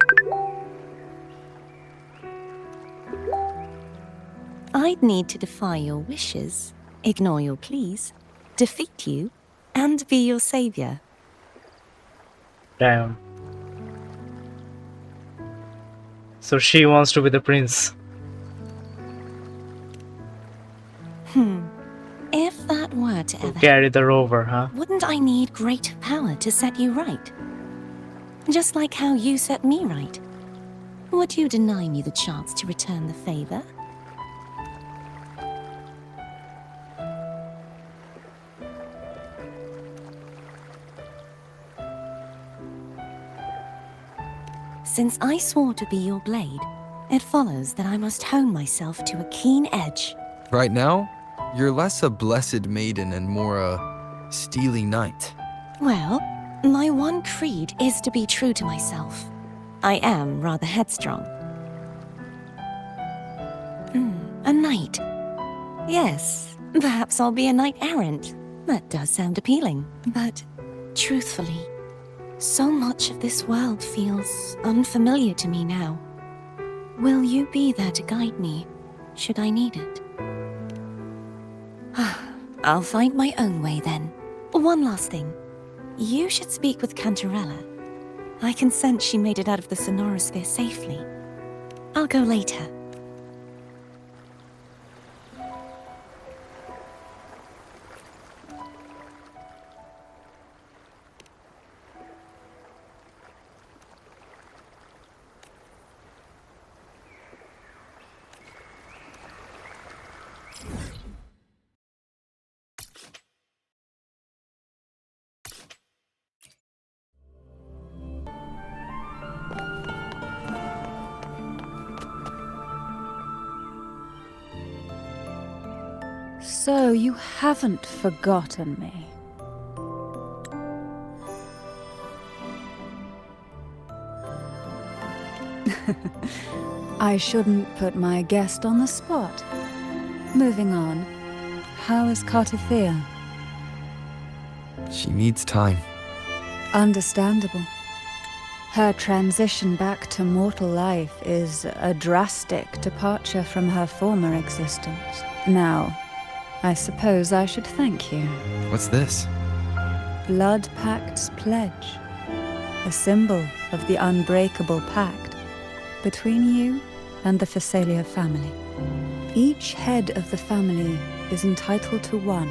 Speaker 5: I'd need to defy your wishes, ignore your pleas, defeat you, and be your savior.
Speaker 1: Damn. So she wants to be the prince.
Speaker 5: If that were to ever
Speaker 1: Carry the rover, huh?
Speaker 5: wouldn't I need great power to set you right? Just like how you set me right. Would you deny me the chance to return the favor? Since I swore to be your blade, it follows that I must hone myself to a keen edge.
Speaker 4: Right now, you're less a blessed maiden and more a steely knight.
Speaker 5: Well, my one creed is to be true to myself. I am rather headstrong. A knight. Yes, perhaps I'll be a knight errant. That does sound appealing. But, truthfully, so much of this world feels unfamiliar to me now. Will you be there to guide me, should I need it? I'll find my own way then. One last thing. You should speak with Cantarella. I can sense she made it out of the sonorosphere safely. I'll go later.
Speaker 3: So you haven't forgotten me. I shouldn't put my guest on the spot. Moving on. How is Cartethyia?
Speaker 4: She needs time.
Speaker 3: Understandable. Her transition back to mortal life is a drastic departure from her former existence. Now, I suppose I should thank you.
Speaker 4: What's this?
Speaker 3: Blood Pact's pledge. A symbol of the unbreakable pact between you and the Phasalia family. Each head of the family is entitled to one,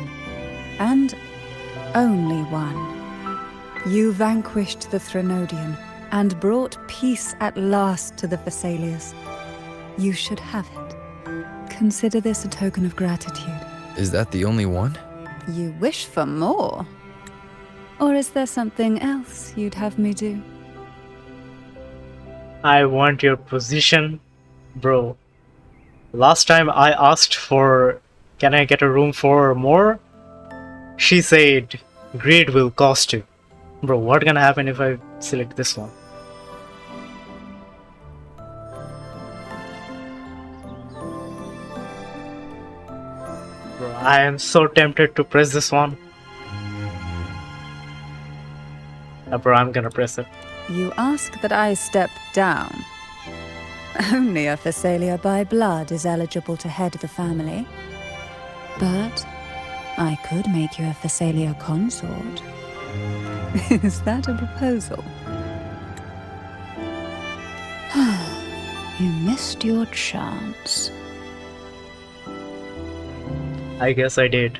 Speaker 3: and only one. You vanquished the Threnodian and brought peace at last to the Phasalias. You should have it. Consider this a token of gratitude.
Speaker 4: Is that the only one?
Speaker 3: You wish for more? Or is there something else you'd have me do?
Speaker 1: I want your position, bro. Last time I asked for, can I get a room for more? She said, greed will cost you. Bro, what's gonna happen if I select this one? Bro, I am so tempted to press this one. Bro, I'm gonna press it.
Speaker 3: You ask that I step down. Only a Phasalia by blood is eligible to head the family. But I could make you a Phasalia consort. Is that a proposal? You missed your chance.
Speaker 1: I guess I did.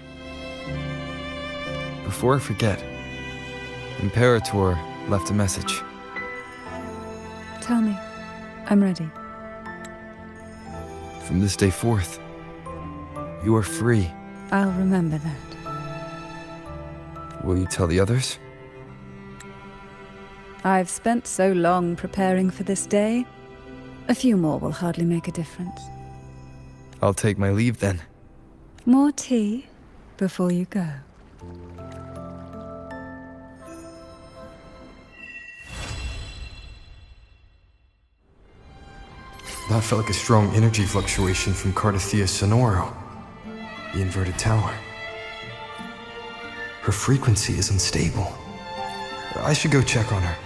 Speaker 4: Before I forget, Imperator left a message.
Speaker 3: Tell me. I'm ready.
Speaker 4: From this day forth, you are free.
Speaker 3: I'll remember that.
Speaker 4: Will you tell the others?
Speaker 3: I've spent so long preparing for this day. A few more will hardly make a difference.
Speaker 4: I'll take my leave then.
Speaker 3: More tea before you go.
Speaker 4: That felt like a strong energy fluctuation from Cartethyia Sonoro, the inverted tower. Her frequency is unstable. I should go check on her.